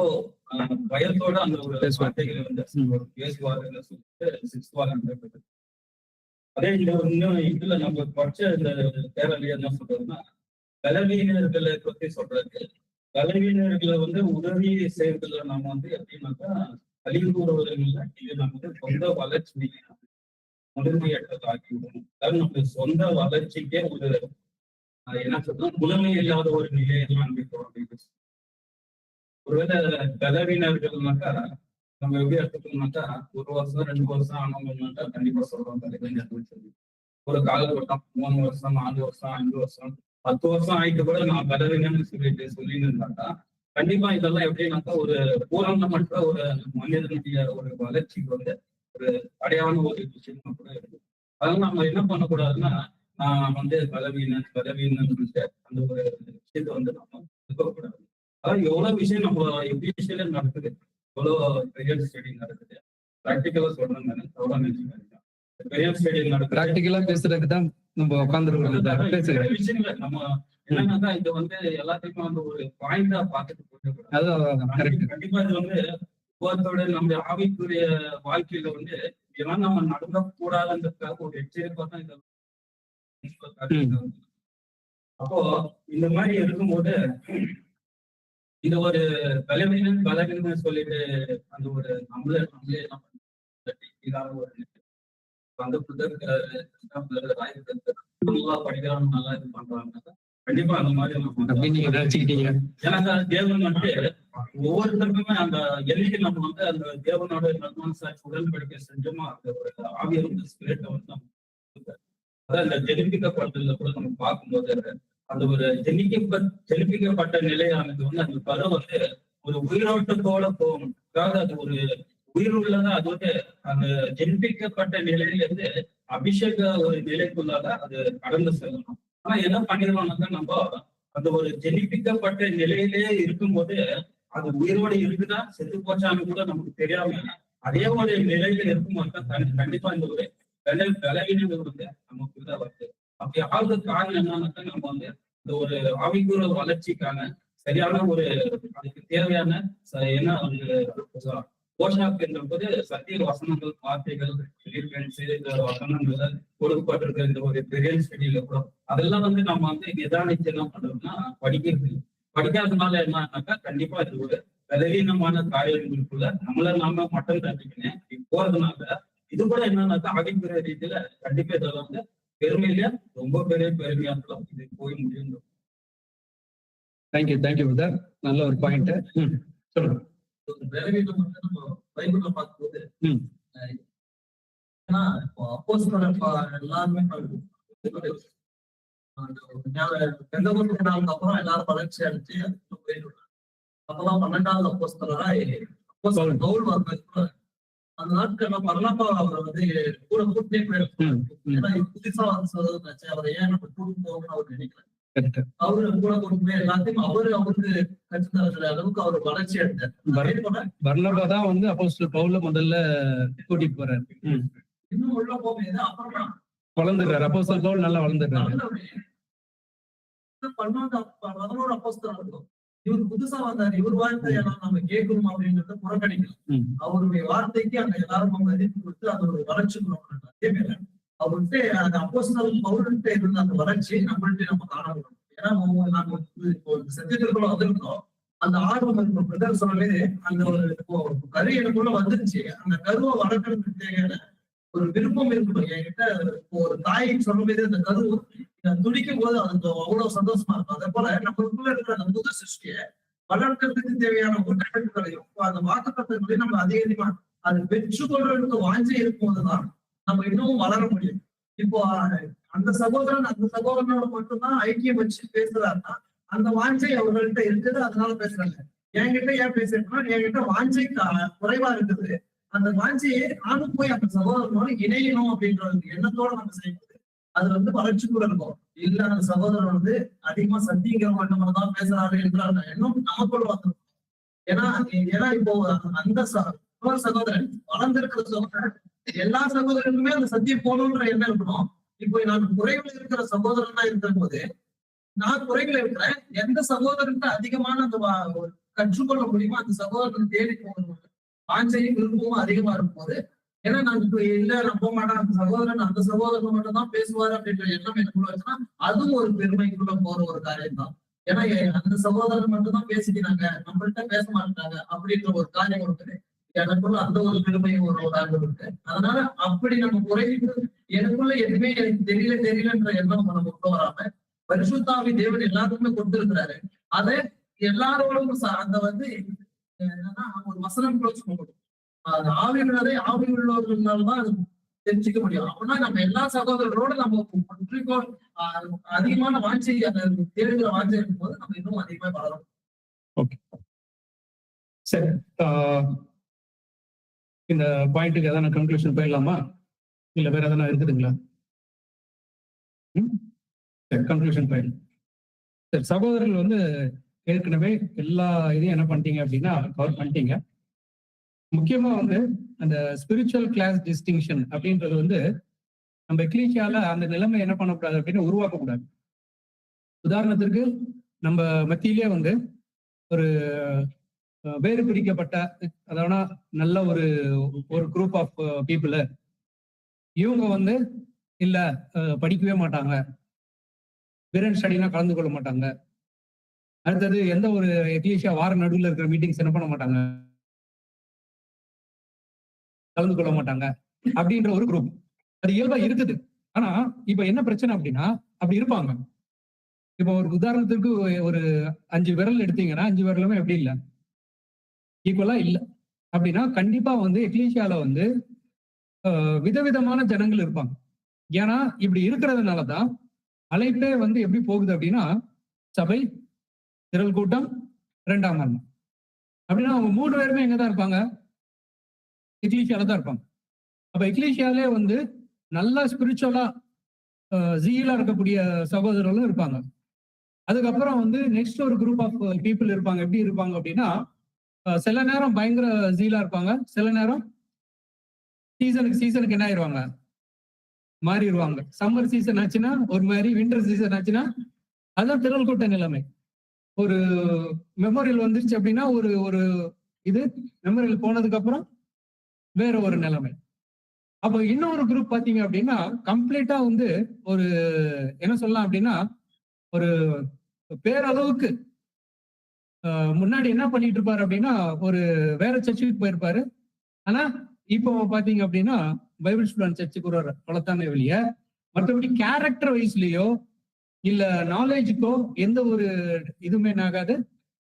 பயத்தோட அந்த ஒரு வார்த்தைகளை வந்து பேசுவாருன்னு சொல்லிட்டு 6th வால்யூம். அதே இன்னும் இதுல நம்ம படிச்ச இந்த பேரவையா என்ன சொல்றதுன்னா, பலவீனர்களை பத்தி சொல்றாரு. பலவீனர்களை வந்து உதவி செய்யறதுல நம்ம வந்து எப்படின்னாக்கா கழிவு கூறுவதில்லை, இது நம்ம வந்து சொந்த வளர்ச்சி முழுமையற்றது ஆக்கிவிடும். அதாவது நம்ம சொந்த வளர்ச்சிக்கே ஒரு என்ன சொல்றோம், முழுமை இல்லாத ஒரு நிலையை தான் அனுப்பிக்கிறோம் அப்படின்னு. ஒருவேளை பலவீனர்கள்னாக்கா நம்ம எப்படி எடுத்துக்கணும்னாக்கா 1 வருஷம் 2 வருஷம் ஆனவங்கனாக்கா கண்டிப்பா சொல்றோம் பலவீனர்கள் சொல்லி. ஒரு காலகட்டம் 3 வருஷம் 4 வருஷம் 5 வருஷம் 10 வருஷம் ஆயிட்டு கூட நான் பலவீனன்னு சொல்லிட்டு இருந்தாக்கா கண்டிப்பா இதெல்லாம் எப்படின்னாக்கா ஒரு பூரணமற்ற ஒரு மனிதனுடைய ஒரு வளர்ச்சிக்கு வந்து ஒரு அடையாள ஒரு விஷயமா கூட இருக்கு. அதனால நம்ம என்ன பண்ணக்கூடாதுன்னா, நான் வந்து பலவீனன் அந்த ஒரு விஷயத்த வந்து நம்ம இருக்கக்கூடாது. அதாவது எவ்வளவு விஷயம் நம்ம எப்படி விஷயம் நடக்குது, எவ்வளவு பெரிய ஸ்டடி நடக்குது, பிராக்டிக்கலா சொல்றேன் தானே, எவ்வளவு நினைச்சுக்காங்க பெரிய ஸ்டடி நடக்குது. பிராக்டிக்கலா பேசுறதுக்கு தான் நம்ம உட்காந்துருக்கோம். விஷயங்கள் நம்ம என்னன்னாக்கா இது வந்து எல்லாத்தையுமே வந்து ஒரு பாயிண்டா பார்த்துட்டு போயிடக்கூடாது. கண்டிப்பா இது வந்து ஒவ்வொருத்தோட நம்ம ஆவிக்குரிய வாழ்க்கையில வந்து இதெல்லாம் நம்ம நடக்க கூடாதுன்றதுக்காக ஒரு எச்சரிப்பா தான் இதெல்லாம். அப்போ இந்த மாதிரி இருக்கும்போது இந்த ஒரு பலவீனம் சொல்லிட்டு அந்த ஒரு நம்மளே என்ன இதான ஒரு அந்த நல்லா படிக்கிறாங்க, நல்லா இது பண்றாங்க. கண்டிப்பா அந்த மாதிரி அப்படின்னு நீங்க நினைச்சுக்கிட்டீங்க. ஏன்னா தேவன் வந்து ஒவ்வொருத்தருக்குமே அந்த எல்லைக்கு நம்ம வந்து அந்த தேவனோட உடன்படிக்கை செஞ்சோமா அந்த ஒரு ஆவியர் வந்து ஸ்பிரிட்டை வந்து நம்ம அதான் இந்த ஜெனிப்பிக்கப்படுறதுல கூட நம்ம பார்க்கும்போது அந்த ஒரு ஜெனிப்பிக்கப்பட்ட நிலையானது வந்து அந்த கரு வந்து ஒரு உயிரோட்டத்தோட போகும். அதாவது அது ஒரு உயிர் உள்ளதா, அது வந்து அந்த ஜெனிப்பிக்கப்பட்ட நிலையில இருந்து அபிஷேக ஒரு நிலைக்குள்ளாத அது கடந்து செல்லணும். ஆனா என்ன பண்ணிடுவாங்க, நம்ம அந்த ஒரு ஜெனிப்பிக்கப்பட்ட நிலையிலே இருக்கும்போது அது உயிரோடு இருக்குதா செத்து போச்சான்னு கூட நமக்கு தெரியாம அதே ஒரு நிலையில இருக்கும்போது கண்டிப்பா இந்த ஒரு பலவீனங்கள் வந்து நமக்கு தான் வருது. அப்படி ஆகுது காரணம் என்னன்னாக்கா நம்ம வந்து இந்த ஒரு ஆவிக்குற வளர்ச்சிக்கான சரியான ஒரு அதுக்கு தேவையான என்ன ஒரு போஷாக்கு என்பது சத்திய வசனங்கள், வார்த்தைகள், வசனங்கள் கொடுக்கப்பட்டிருக்கிற இந்த ஒரு பெரிய ஸ்டடியில கூட அதெல்லாம் வந்து நம்ம வந்து நிதானிச்சு என்ன பண்றோம்னா படிக்காததுனால என்னன்னாக்கா கண்டிப்பா இது ஒரு பலவீனமான காரியங்களுக்குள்ள நம்மள நாம மட்டம் தட்டிக்கினேன் போறதுனால இது கூட என்னன்னாக்கா ஆகிக்கிற ரீதியில கண்டிப்பா இதில் வந்து பெருமையில ரொம்ப பெரிய பெருமையா இருக்கும். இது போய் முடியும். Thank you brother. நல்ல ஒரு பாயிண்ட். சொல்லுங்க. பலவீனம் வந்து நம்ம பைபிள்ல பார்க்கும்போது ஏன்னா இப்போ அப்போஸ்தலர் எல்லாருமே பெந்தகோஸ்து நாளுக்கு அப்புறம் எல்லாரும் வளர்ச்சி அடைச்சு போயிட்டு அப்பதான் 12வது அப்போஸ்தலரா அப்போஸ்தலர் பவுல் வந்ததுக்கு அந்த நாட்கள்ல பர்னபா அவரை வந்து கூட கூட்டே போயிருக்கோம். ஏன்னா புதுசா வந்து சொல்றதுனாச்சு அவரை ஏன் நம்ம கூட்டு போகணும்னு அவர் நினைக்கல. அவரு கூட கொண்டு எல்லாத்தையும் அவருக்கு கற்றுத்தர அளவுக்கு அவர் வளர்ச்சி அடைஞ்சார். பர்னபா தான் வந்து அப்போஸ்தலர் பவுல முதல்ல கூட்டிட்டு போறாரு. இன்னும் உள்ள போகுது அப்புறம் வளர்ந்துடுறாரு. அப்போஸ்தலர் பவுல் நல்லா வளர்ந்துடுறாரு. 11 அப்போஸ்தலர் இருக்கும். இவர் புதுசா வந்தாரு, இவர் வார்த்தையெல்லாம் நம்ம கேட்கணும் அப்படின்றத புறக்கணிக்கலாம். அவருடைய வார்த்தைக்கு அங்க எல்லாரும் மதிப்பு கொடுத்து அது ஒரு வளர்ச்சிக்குள்ள அதே மாதிரி அவர்கிட்ட அந்த அப்போஸ்தலர் பவுல்கிட்ட இருந்த அந்த வளர்ச்சி நம்மள்ட்ட நம்ம காணணும். ஏன்னா நாம இப்போ சத்தியத்திற்குள்ள வந்திருக்கோம், அந்த ஆர்வம் இருக்கும். பிரதர் சொல்லவே அந்த ஒரு கரு எனக்குள்ள வந்துருச்சு. அந்த கருவை வளர்க்கறதுக்கு தேவையான ஒரு விருப்பம் இருக்கணும். என்கிட்ட ஒரு தாய் சொல்லும்போது அந்த கரு துடிக்கும் போது அது அவ்வளவு சந்தோஷமா இருக்கும். அதே போல நம்மளுக்குள்ள இருக்கிற அந்த புது சிருஷ்டிய வளர்க்கறதுக்கு தேவையான ஒன்றையும் அந்த வாக்குத்தத்தங்களை நம்ம அதிகமா அது பெற்றுக்கொள்றதுக்கு வாஞ்சை இருக்கும் போதுதான் நம்ம இன்னமும் வளர முடியும். இப்போ அந்த சகோதரனோட மட்டும்தான் ஐக்கியம் வச்சு பேசுறாருன்னா அந்த வாஞ்சை அவர்கள்ட்ட இருக்குது, அதனால பேசுறாங்க. என்கிட்ட ஏன் பேசுறேன்னா என்கிட்ட வாஞ்சை குறைவா இருக்குது. அந்த வாஞ்சையை நானும் போய் அந்த சகோதரனோட இணையணும் அப்படின்ற எண்ணத்தோட நம்ம செய்யும்போது அது வந்து வளர்ச்சி கூட இருக்கும். இல்ல அந்த சகோதரர் வந்து அதிகமா சத்திங்கிற மட்டும்தான் பேசுறாரு என்றால் எண்ணம் நமக்குள்ள வந்துடும். ஏன்னா இப்போ அந்த சகோதரன் வளர்ந்திருக்கிற சகோதரன் எல்லா சகோதரனுமே அந்த சத்தியம் போகணுன்ற எண்ணம் இருக்கணும். இப்போ நான் குறைவில் இருக்கிற சகோதரனா இருக்கிற போது நான் குறைவில் இருக்கிறேன். எந்த சகோதரனுக்கு அதிகமான அந்த கற்றுக்கொள்ள முடியுமோ அந்த சகோதரன் தேடி போகணும். வாஞ்சையும் விருப்பமும் அதிகமா இருக்கும் போது ஏன்னா நான் இப்ப இல்ல நான் போக மாட்டேன், அந்த சகோதரன் மட்டும் தான் பேசுவாரு அப்படின்ற எண்ணம் எனக்குள்ள வச்சுன்னா அதுவும் ஒரு பெருமைக்குள்ள போற ஒரு காரியம் தான். ஏன்னா அந்த சகோதரன் மட்டும் தான் பேசிக்கிறாங்க, நம்மள்கிட்ட பேச மாட்டாங்க அப்படின்ற ஒரு காரியம் இருக்குது. எனக்குள்ள அந்த ஒரு பெருமையும் ஒரு ஆர்வம் இருக்கு. அதனால அப்படி நம்ம குறைந்து எனக்குள்ள எதுவுமே எனக்கு தெரியலன்ற எண்ணம் நமக்கு வராம பரிசுத்தாவி தேவன் எல்லாருக்குமே கொடுத்திருக்கிறாரு. அதை எல்லாரோடும் அந்த வந்து என்னன்னா ஒரு வசனம் கூட சொல்ல முடியும். அது ஆவி உள்ளவர்கள்னாலதான் அது தெரிஞ்சுக்க முடியும். அப்படின்னா நம்ம எல்லா சகோதரர்களோட நம்ம அதிகமான வாஞ்சை அந்த தேடுகிற வாஞ்சை இருக்கும் போது நம்ம இன்னும் அதிகமா வளரும். ஓகே சரி, இந்த பாயிண்ட்டுக்கு எதனா கன்க்ளூஷன் போயிடலாமா, இல்ல வேற எதனா இருக்குதுங்களா? சரி, கன்க்ளூஷன் போயிடலாம். சரி, சகோதரர்கள் வந்து ஏற்கனவே எல்லா இதையும் என்ன பண்ணிட்டீங்க அப்படின்னா கவர் பண்ணிட்டீங்க. முக்கியமா வந்து அந்த ஸ்பிரிச்சுவல் கிளாஸ் டிஸ்டிங்ஷன் அப்படின்றது வந்து நம்ம எக்லீசியால அந்த நிலைமை என்ன பண்ணக்கூடாது அப்படின்னு உருவாக்கக்கூடாது. உதாரணத்திற்கு நம்ம மத்தியிலே வந்து ஒரு வேறு பிடிக்கப்பட்ட அதாவது நல்ல ஒரு குரூப் ஆஃப் பீப்புள இவங்க வந்து இல்ல படிக்கவே மாட்டாங்க, பிரெண்ட் ஸ்டடினா கலந்து கொள்ள மாட்டாங்க, அடுத்தது எந்த ஒரு எக்லீசியா வார நடுவில் இருக்கிற மீட்டிங்ஸ் என்ன பண்ண மாட்டாங்க, கலந்து கொள்ள மாட்டாங்க அப்படின்ற ஒரு குரூப். அது இயல்பா இருக்குது. ஆனா இப்ப என்ன பிரச்சனை அப்படின்னா அப்படி இருப்பாங்க. இப்போ ஒரு உதாரணத்துக்கு ஒரு 5 விரல் எடுத்தீங்கன்னா 5 விரலுமே எப்படி இல்ல ஈக்குவலா இல்ல. அப்படின்னா கண்டிப்பா வந்து எக்லீசியால வந்து விதவிதமான ஜனங்கள் இருப்பாங்க. ஏன்னா இப்படி இருக்கிறதுனாலதான் அழைப்பே வந்து எப்படி போகுது அப்படின்னா சபை, திரள் கூட்டம், 2ஆம் மரணம். அப்படின்னா அவங்க 3 பேருமே எங்கதான் இருப்பாங்க? எக்லீசியால தான் இருப்பாங்க. அப்ப எக்லீசியாலே வந்து நல்லா ஸ்பிரிச்சுவலா ஜீலா இருக்கக்கூடிய சகோதரர்களும் இருப்பாங்க. அதுக்கப்புறம் வந்து நெக்ஸ்ட் ஒரு குரூப் ஆஃப் பீப்புள் இருப்பாங்க. எப்படி இருப்பாங்க அப்படின்னா சில நேரம் பயங்கர ஜீலா இருப்பாங்க, சில நேரம் சீசனுக்கு என்ன ஆயிடுவாங்க, மாறிடுவாங்க. சம்மர் சீசன் ஆச்சுன்னா ஒரு மாதிரி, வின்டர் சீசன் ஆச்சுன்னா அதுதான் திரள் கூட்ட நிலைமை. ஒரு மெமோரியல் வந்துருச்சு அப்படின்னா ஒரு ஒரு இது மெமோரியல் போனதுக்கு அப்புறம் வேற ஒரு நிலைமை. அப்ப இன்னொரு குரூப் பாத்தீங்க அப்படின்னா கம்ப்ளீட்டா வந்து ஒரு என்ன சொல்லலாம் அப்படின்னா ஒரு பேரளவுக்கு முன்னாடி என்ன பண்ணிட்டு இருப்பாரு அப்படின்னா ஒரு வேற சர்ச்சுக்கு போயிருப்பாரு. ஆனா இப்போ பாத்தீங்க அப்படின்னா பைபிள் ஸ்டூடெண்ட் சர்ச்சுக்கு ஒரு வளர்த்தானே வெளிய, மற்றபடி கேரக்டர் வைஸ்லயோ இல்ல நாலேஜுக்கோ எந்த ஒரு இதுவுமே ஆகாது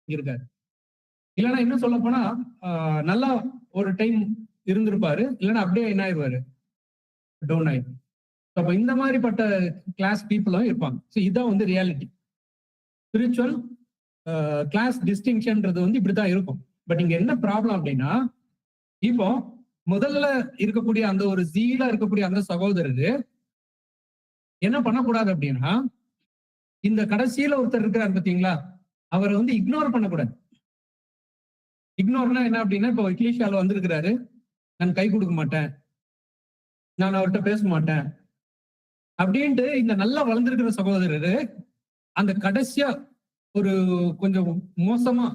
இருக்காது. இல்லைன்னா இன்னும் சொல்ல போனா நல்லா ஒரு டைம் இருந்திருப்பாரு, இல்லைன்னா அப்படியே என்ன ஆயிடுவாரு, டவுன் ஆயிடும். அப்ப இந்த மாதிரிப்பட்ட கிளாஸ் பீப்புளும் இருப்பாங்க. ஸோ இதான் வந்து ரியாலிட்டி. ஸ்பிரிச்சுவல் கிளாஸ் டிஸ்டிங்ஷன்ன்றது வந்து இப்படித்தான் இருக்கும். பட் இங்க என்ன ப்ராப்ளம் அப்படின்னா இப்போ முதல்ல இருக்கக்கூடிய அந்த ஒரு ஜீலா இருக்கக்கூடிய அந்த சகோதரரு என்ன பண்ணக்கூடாது அப்படின்னா இந்த கடைசியில ஒருத்தர் இருக்கிறார் பார்த்தீங்களா, அவரை வந்து இக்னோர் பண்ணக்கூடாது. இக்னோர்னா என்ன அப்படின்னா இப்போ எக்லீசியால வந்திருக்கிறாரு, நான் கை கொடுக்க மாட்டேன், நான் அவர்கிட்ட பேச மாட்டேன் அப்படின்ட்டு இந்த நல்லா வளர்ந்திருக்கிற சகோதரரு அந்த கடைசியா ஒரு கொஞ்சம் மோசமா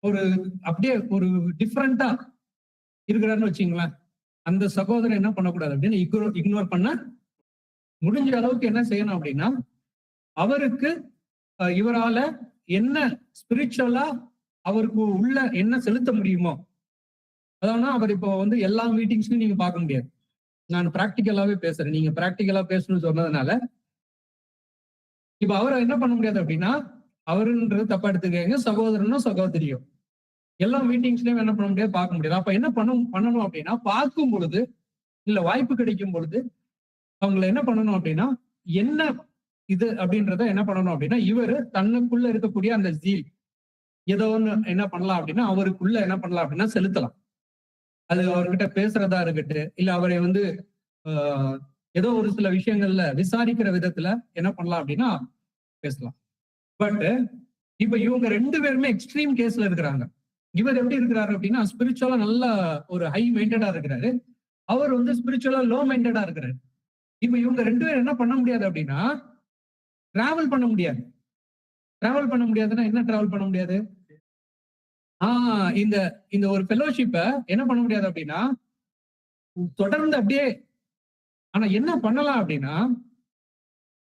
ஒரு அப்படியே ஒரு டிஃப்ரெண்டா இருக்கிறாருன்னு வச்சுங்களேன், அந்த சகோதரர் என்ன பண்ணக்கூடாது அப்படின்னு இக்னோர் பண்ண முடிஞ்ச அளவுக்கு என்ன செய்யணும் அப்படின்னா அவருக்கு இவரால என்ன ஸ்பிரிச்சுவலா அவருக்கு உள்ள என்ன செலுத்த முடியுமோ, அதாவது அவர் இப்போ வந்து எல்லா மீட்டிங்ஸ்லயும் நீங்க பார்க்க முடியாது. நான் பிராக்டிக்கலாவே பேசுறேன், நீங்க பிராக்டிக்கலா பேசணும்னு சொன்னதுனால இப்ப அவரை என்ன பண்ண முடியாது அப்படின்னா அவருன்றது தப்பா எடுத்துக்கங்க, சகோதரனோ சகோதரியோ எல்லா மீட்டிங்ஸ்லயும் என்ன பண்ண முடியாது, பார்க்க முடியாது. அப்ப என்ன பண்ணணும் அப்படின்னா பார்க்கும் பொழுது இல்ல வாய்ப்பு கிடைக்கும் பொழுது அவங்களை என்ன பண்ணணும் அப்படின்னா என்ன இது அப்படின்றத என்ன பண்ணணும் அப்படின்னா இவரு தன்னுக்குள்ள இருக்கக்கூடிய அந்த ஜீல் ஏதோ ஒண்ணு என்ன பண்ணலாம் அப்படின்னா அவருக்குள்ள என்ன பண்ணலாம் அப்படின்னா செலுத்தலாம். அது அவர்கிட்ட பேசுறதா இருக்கட்டு, இல்ல அவரை வந்து ஏதோ ஒரு சில விஷயங்கள்ல விசாரிக்கிற விதத்துல என்ன பண்ணலாம் அப்படின்னா பேசலாம். பட் இப்ப இவங்க 2 பேருமே எக்ஸ்ட்ரீம் கேஸ்ல இருக்கிறாங்க. இவர் எப்படி இருக்கிறாரு அப்படின்னா ஸ்பிரிச்சுவலா நல்ல ஒரு ஹை மைண்டடா இருக்கிறாரு, அவர் வந்து ஸ்பிரிச்சுவலா லோ மைண்டடா இருக்கிறாரு. இப்ப இவங்க 2 பேரும் என்ன பண்ண முடியாது அப்படின்னா டிராவல் பண்ண முடியாது. டிராவல் பண்ண முடியாதுன்னா என்ன டிராவல் பண்ண முடியாது, இந்த இந்த ஒரு ஃபெலோஷிப்ப என்ன பண்ண முடியாது அப்படின்னா தொடர்ந்து அப்படியே. ஆனா என்ன பண்ணலாம் அப்படின்னா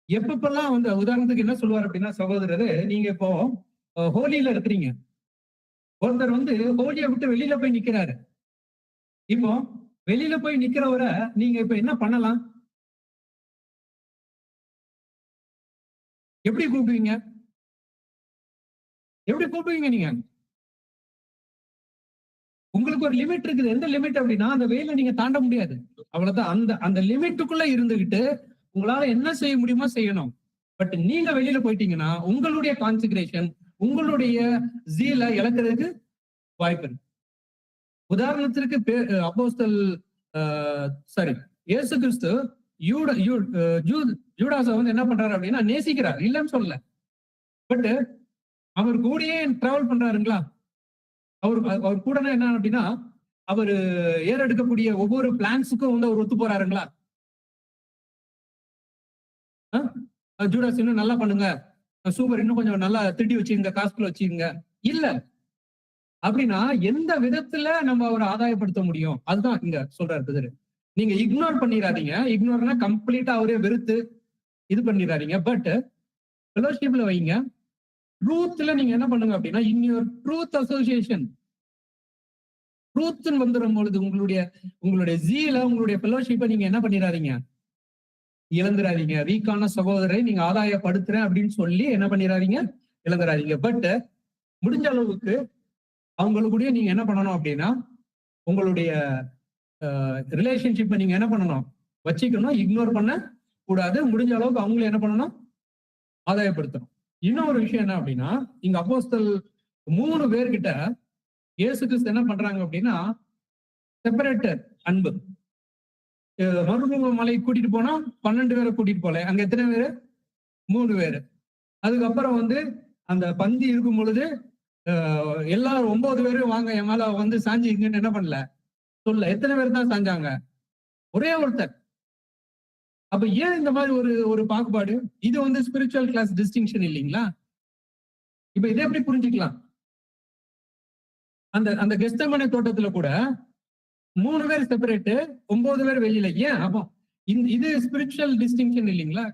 எப்பப்பெல்லாம் வந்து உதாரணத்துக்கு என்ன சொல்லுவார் அப்படின்னா சகோதரரு, நீங்க இப்போ ஹோலியில இருக்கிறீங்க, ஒருத்தர் வந்து ஹோலியை விட்டு வெளியில போய் நிக்கிறாரு. இப்போ வெளியில போய் நிக்கிறவரை நீங்க இப்ப என்ன பண்ணலாம், எப்படி கூப்பிடுவீங்க, எப்படி கூப்பிடுவீங்க நீங்க? உங்களுக்கு ஒரு லிமிட் இருக்குது. எந்த லிமிட் அப்படின்னா அந்த வெயில நீங்க தாண்ட முடியாது, அவ்வளவுதான். அந்த அந்த லிமிட்டுக்குள்ள இருந்துகிட்டு உங்களால என்ன செய்ய முடியுமோ செய்யணும். பட் நீங்க வெளியில போயிட்டீங்கன்னா உங்களுடைய கான்சென்ட்ரேஷன், உங்களுடைய ஜீல இழக்கிறதுக்கு வாய்ப்பு இருக்கு. உதாரணத்திற்கு அப்போஸ்தல் இயேசு கிறிஸ்து யூடாஸ வந்து என்ன பண்றாரு அப்படின்னா நேசிக்கிறார், இல்லைன்னு சொல்லல. பட் அவர் கூடயே டிராவல் பண்றாருங்களா, அவர் கூட என்ன அப்படின்னா அவர் ஏறெடுக்கக்கூடிய ஒவ்வொரு பிளான்ஸுக்கும் வந்து அவர் ஒத்து போறாருங்களா? ஜூடாஸ் இன்னும் நல்லா பண்ணுங்க, சூப்பர், இன்னும் கொஞ்சம் நல்லா திட்டி வச்சுங்க, காசுக்குள்ள வச்சுங்க, இல்ல. அப்படின்னா எந்த விதத்துல நம்ம அவரை ஆதாயப்படுத்த முடியும், அதுதான் இங்க சொல்றாரு பிரதர். நீங்க இக்னோர் பண்ணிடாதீங்க. இக்னோர்னா கம்ப்ளீட்டா அவரே வெறுத்து இது பண்ணிடாதீங்க. பட் ஃபெலோஷிப்ல வைங்க. ட்ரூத்ல நீங்க என்ன பண்ணுங்க அப்படின்னா இன் யுவர் ட்ரூத் அசோசியேஷன் ட்ரூத்னு வந்துடும் பொழுது உங்களுடைய ஜீல, உங்களுடைய ஃபெலோஷிப்பை நீங்க என்ன பண்ணிடாதீங்க, இழந்துடாதீங்க. வீக்கான சகோதரரை நீங்க ஆதாயப்படுத்துறேன் அப்படின்னு சொல்லி என்ன பண்ணிடாதீங்க, இழந்துடாதீங்க. பட் முடிஞ்ச அளவுக்கு அவங்களுடைய நீங்க என்ன பண்ணணும் அப்படின்னா, உங்களுடைய ரிலேஷன்ஷிப்பை நீங்க என்ன பண்ணணும், வச்சுக்கணும், இக்னோர் பண்ண கூடாது. முடிஞ்ச அளவுக்கு அவங்களை என்ன பண்ணணும், ஆதாயப்படுத்தணும். இன்னொரு விஷயம் என்ன அப்படின்னா, இங்க அப்போஸ்தல் 3 பேர்கிட்ட இயேசு கிறிஸ்து என்ன பண்றாங்க அப்படின்னா, செப்பரேட்டர் அன்பு. மறுரூப மலை கூட்டிட்டு போனா 12 பேரை கூட்டிட்டு போல, அங்க எத்தனை பேரு, 3 பேரு. அதுக்கப்புறம் வந்து அந்த பந்தி இருக்கும் பொழுது எல்லாரும் 9 பேரும் வாங்க என் மேல வந்து சாஞ்சிங்கன்னு என்ன பண்ணல, சொல்ல. எத்தனை பேர் தான் சாஞ்சாங்க, ஒரே ஒருத்தர். அப்ப ஏன் இந்த மாதிரி ஒரு பாகுபாடு? இது வந்து ஸ்பிரிச்சுவல் கிளாஸ் டிஸ்டிங்ஷன் இல்லைங்களா? இப்ப இதை எப்படி புரிஞ்சுக்கலாம்? அந்த கெஸ்தமனை தோட்டத்துல கூட 3 பேர் செப்பரேட், 9 பேர் வெளியில. ஏன்? அப்போ இது ஸ்பிரிச்சுவல் டிஸ்டிங்ஷன் இல்லைங்களா?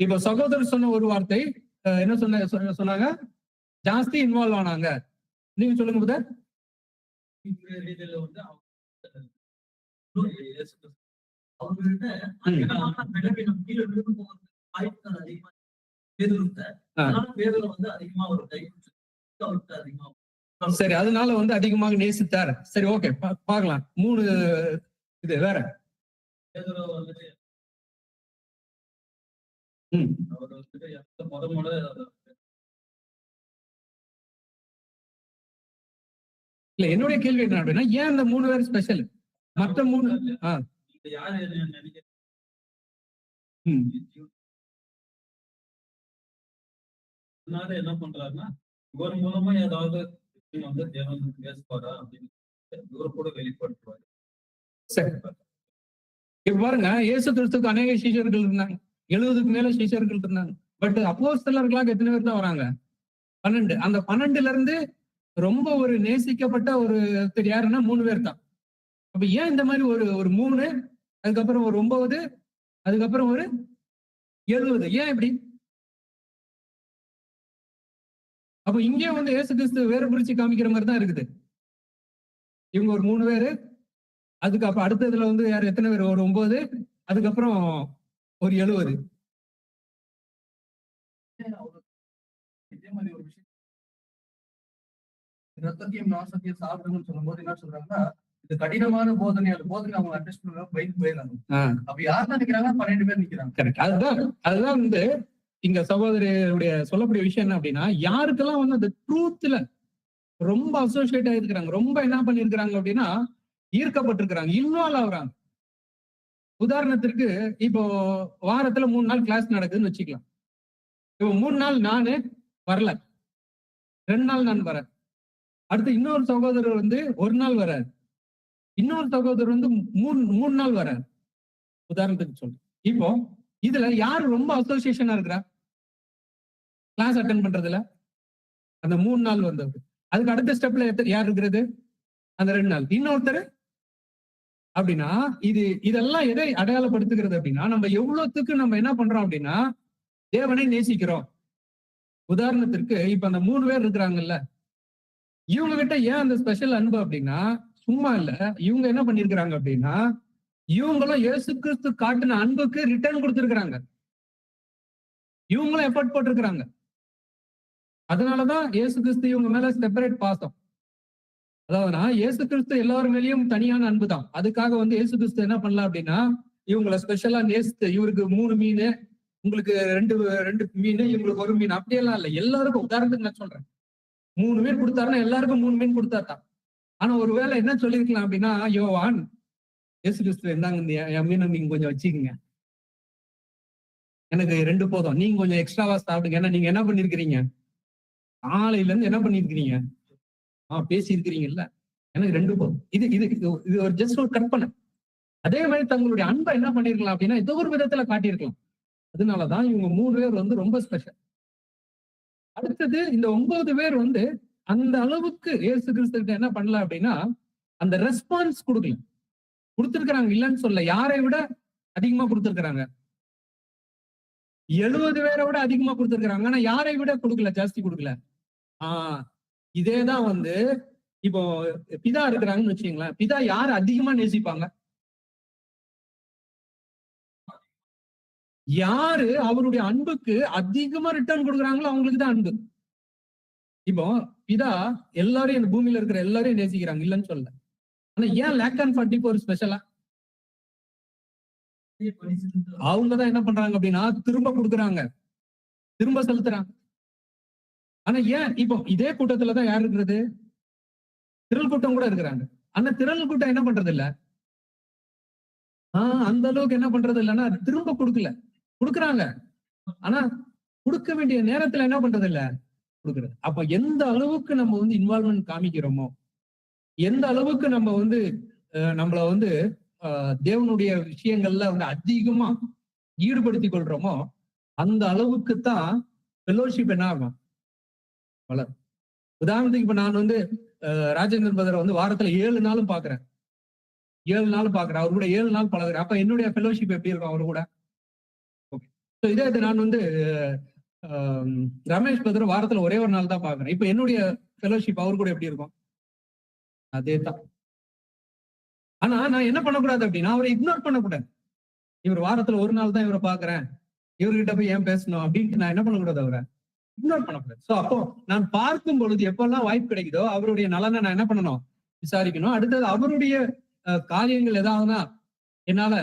இப்ப சகோதரர் சொன்ன ஒரு வார்த்தை என்ன சொன்னாங்க, ஜாஸ்தி இன்வால்வ் ஆனாங்க. நீங்க சொல்லுங்க புதர். சரி, அதனால வந்து அதிகமாக நேசித்தார். சரி, ஓகே, பார்க்கலாம். 3 இது வேற. இல்ல, என்னுடைய கேள்வி என்ன அப்படின்னா, ஏன் இந்த 3 பேர் ஸ்பெஷல்? மற்ற 3 என்ன பண்றாருன்னா, இவர் மூலமா ஏதாவது வந்து தேவன் பேசுவாரா அப்படின்னு இவரு கூட வெளிப்படுத்துவாரு. சரி, இப்ப பாருங்க, இயேசு கிறிஸ்துக்கு அநேக சீஷர்கள் இருந்தாங்க, 70க்கு மேல சீஷர்கள் இருந்தாங்க. பட் அப்போஸ்தலர்களாக எத்தனை பேர் தான் வராங்க? 12. அந்த 12ல இருந்து ரொம்ப ஒரு நேசிக்கப்பட்ட ஒருத்தர் யாருன்னா 3 பேர் தான். அப்ப ஏன் இந்த மாதிரி ஒரு 3, அதுக்கப்புறம் ஒரு 9, அதுக்கப்புறம் ஒரு 70? ஏன் இப்படி? அப்ப இங்கே வந்து இயேசு கிறிஸ்து வேறு பிரிச்சு காமிக்கிற மாதிரி தான் இருக்குது. இவங்க ஒரு 3 பேரு, அதுக்கு அப்ப அடுத்ததுல வந்து யார், எத்தனை பேர்? ஒரு 9, அதுக்கப்புறம் ஒரு 70. இதே மாதிரி ஒரு விஷயம், ரத்தத்தையும் மாசத்தையும் சாப்பிடுங்கன்னு சொல்லும் போது என்ன சொல்றாங்கன்னா, இது கடினமான போதனை, அந்த போதனை அவங்க அட்ஜஸ்ட் பண்ண பைக் போயிடறாங்க. அப்ப யார் தான் நிக்கிறாங்க? 12 பேர் நிக்கிறாங்க. கரெக்ட். அதுதான் வந்து இங்க சகோதரருடைய சொல்லக்கூடிய விஷயம் என்ன அப்படின்னா, யாருக்கெல்லாம் வந்து அந்த ட்ரூத்ல ரொம்ப அசோசியேட் ஆயிருக்கிறாங்க, ரொம்ப என்ன பண்ணிருக்கிறாங்க அப்படின்னா, ஈர்க்கப்பட்டிருக்கிறாங்க, இன்வால்வ் ஆகுறாங்க. உதாரணத்திற்கு இப்போ வாரத்துல 3 நாள் கிளாஸ் நடக்குதுன்னு வச்சுக்கலாம். இப்போ 3 நாள் நானு வரல, 2 நாள் நான் வரேன். அடுத்து இன்னொரு சகோதரர் வந்து 1 நாள் வராரு, இன்னொரு சகோதரர் வந்து 3 நாள் வராரு. உதாரணத்துக்கு சொல்றேன். இப்போ இதுல யாரு ரொம்ப அசோசியேஷனா இருக்கிறா கிளாஸ் அட்டென்ட் பண்றதுல? அந்த 3 நாள் வந்தவர். அதுக்கு அடுத்த ஸ்டெப்ல யார் இருக்கிறது? அந்த 2 நாள். இன்னொருத்தர். அப்படின்னா இதெல்லாம் எதை அடையாளப்படுத்துகிறது அப்படின்னா, நம்ம எவ்வளவுத்துக்கு நம்ம என்ன பண்றோம் அப்படின்னா, தேவனை நேசிக்கிறோம். உதாரணத்திற்கு இப்ப அந்த 3 பேர் இருக்கிறாங்கல்ல, இவங்க கிட்ட ஏன் அந்த ஸ்பெஷல் அன்பு அப்படின்னா, சும்மா இல்ல, இவங்க என்ன பண்ணிருக்கிறாங்க அப்படின்னா, இவங்களும் இயேசு கிறிஸ்து காட்டின அன்புக்கு ரிட்டர்ன் கொடுத்திருக்கிறாங்க. இவங்களும் எஃபர்ட் போட்டிருக்கிறாங்க. அதனாலதான் இயேசு கிறிஸ்து இவங்க மேல செப்பரேட் பாசம். அதாவதுனா இயேசு கிறிஸ்து எல்லாரும் மேலேயும் தனியான அன்பு தான். அதுக்காக வந்து இயேசு கிறிஸ்து என்ன பண்ணலாம் அப்படின்னா, இவங்களை ஸ்பெஷலா நேசித்து, இவருக்கு 3 மீன், உங்களுக்கு 2 மீன், இவங்களுக்கு 1 மீன், அப்படியெல்லாம் இல்லை. எல்லாருக்கும், உதாரணத்துக்கு நான் சொல்றேன், 3 மீன் கொடுத்தாருன்னா எல்லாருக்கும் 3 மீன் கொடுத்தாதான். ஆனா ஒருவேளை என்ன சொல்லிருக்கலாம் அப்படின்னா, யோவான், இயேசு கிறிஸ்து இருந்தாங்க, என் மீனை நீங்க கொஞ்சம் வச்சுக்கோங்க, எனக்கு 2 போதும், நீங்க கொஞ்சம் எக்ஸ்ட்ராவா சாப்பிடுங்க. ஏன்னா நீங்க என்ன பண்ணிருக்கிறீங்க, காலையில இருந்து என்ன பண்ணிருக்கிறீங்க, பேசியிருக்கிறீங்கல்ல, எனக்கு 2 போதும். இது ஒரு ஜஸ்ட் ஒரு கற்பனை. அதே மாதிரி தங்களுடைய அன்பை என்ன பண்ணிருக்கலாம் அப்படின்னா, ஏதோ ஒரு விதத்துல காட்டியிருக்கலாம். அதனாலதான் இவங்க 3 பேர் வந்து ரொம்ப ஸ்பெஷல். அடுத்தது இந்த 9 பேர் வந்து அந்த அளவுக்கு இயேசு கிறிஸ்து என்ன பண்ணல அப்படின்னா, அந்த ரெஸ்பான்ஸ் கொடுத்திருக்கிறாங்க, இல்லைன்னு சொல்ல, யாரை விட அதிகமா கொடுத்திருக்கிறாங்க. 70 பேரை விட அதிகமா கொடுத்துருக்காங்க. ஆனா யாரை விட கொடுக்கல, ஜாஸ்தி கொடுக்கல. இதேதான் வந்து இப்போ பிதா இருக்கிறாங்கன்னு வச்சுக்கீங்களேன். பிதா யார் அதிகமா நேசிப்பாங்க? யாரு அவருடைய அன்புக்கு அதிகமா ரிட்டர்ன் கொடுக்குறாங்களோ அவங்களுக்கு தான் அன்பு. இப்போ பிதா எல்லாரையும் இந்த பூமியில இருக்கிற எல்லாரையும் நேசிக்கிறாங்க, இல்லைன்னு சொல்லல. ஆனா ஏன் லேக் அண்ட் 44 ஸ்பெஷலா? அவங்கதான் என்ன பண்றாங்க அப்படின்னா திரும்ப கொடுக்குறாங்க, திரும்ப செலுத்துறாங்க. ஆனா ஏன் இப்போ இதே கூட்டத்துலதான் யார் இருக்கிறது? திரள் கூட்டம் கூட இருக்கிறாங்க. ஆனா திரள் கூட்டம் என்ன பண்றது இல்ல, அந்த அளவுக்கு என்ன பண்றது இல்லைன்னா திரும்ப கொடுக்கல, கொடுக்குறாங்க. ஆனா கொடுக்க வேண்டிய நேரத்துல என்ன பண்றது இல்ல, கொடுக்குறது. அப்ப எந்த அளவுக்கு நம்ம வந்து இன்வால்வ்மெண்ட் காமிக்கிறோமோ, எந்த அளவுக்கு நம்ம வந்து நம்மள வந்து தேவனுடைய விஷயங்கள்ல வந்து அதிகமா ஈடுபடுத்திக் கொள்றோமோ, அந்த அளவுக்கு தான் ஃபெலோஷிப் என்ன ஆகும், வளரும். உதாரணத்துக்கு இப்ப நான் வந்து ராஜேந்திரன் பதரை வந்து வாரத்துல 7 நாளும் பாக்குறேன், 7 நாள் பாக்குறேன், அவர் கூட 7 நாள் பழகுறேன். அப்ப என்னுடைய ஃபெலோஷிப் எப்படி இருக்கும் அவரு கூட? ஓகே. இதே நான் வந்து ரமேஷ் பதரை வாரத்துல ஒரே ஒரு நாள் தான் பாக்குறேன். இப்ப என்னுடைய ஃபெலோஷிப் அவர் கூட எப்படி இருக்கும்? அதே தான். ஆனா நான் என்ன பண்ணக்கூடாது அப்படின்னா அவரை இக்னோர் பண்ணக்கூடாது. இவர் வாரத்துல ஒரு நாள் தான் இவரை பாக்குறேன், இவர்கிட்ட போய் ஏன் பேசணும் அப்படின்ட்டு நான் என்ன பண்ணக்கூடாது, அவரை இக்னோர் பண்ணக்கூடாது. சோ அப்போ நான் பார்க்கும் பொழுது எப்பெல்லாம் வாய்ப்பு கிடைக்குதோ அவருடைய நலனை நான் என்ன பண்ணணும், விசாரிக்கணும். அடுத்தது அவருடைய காரியங்கள் ஏதாவதுனா என்னால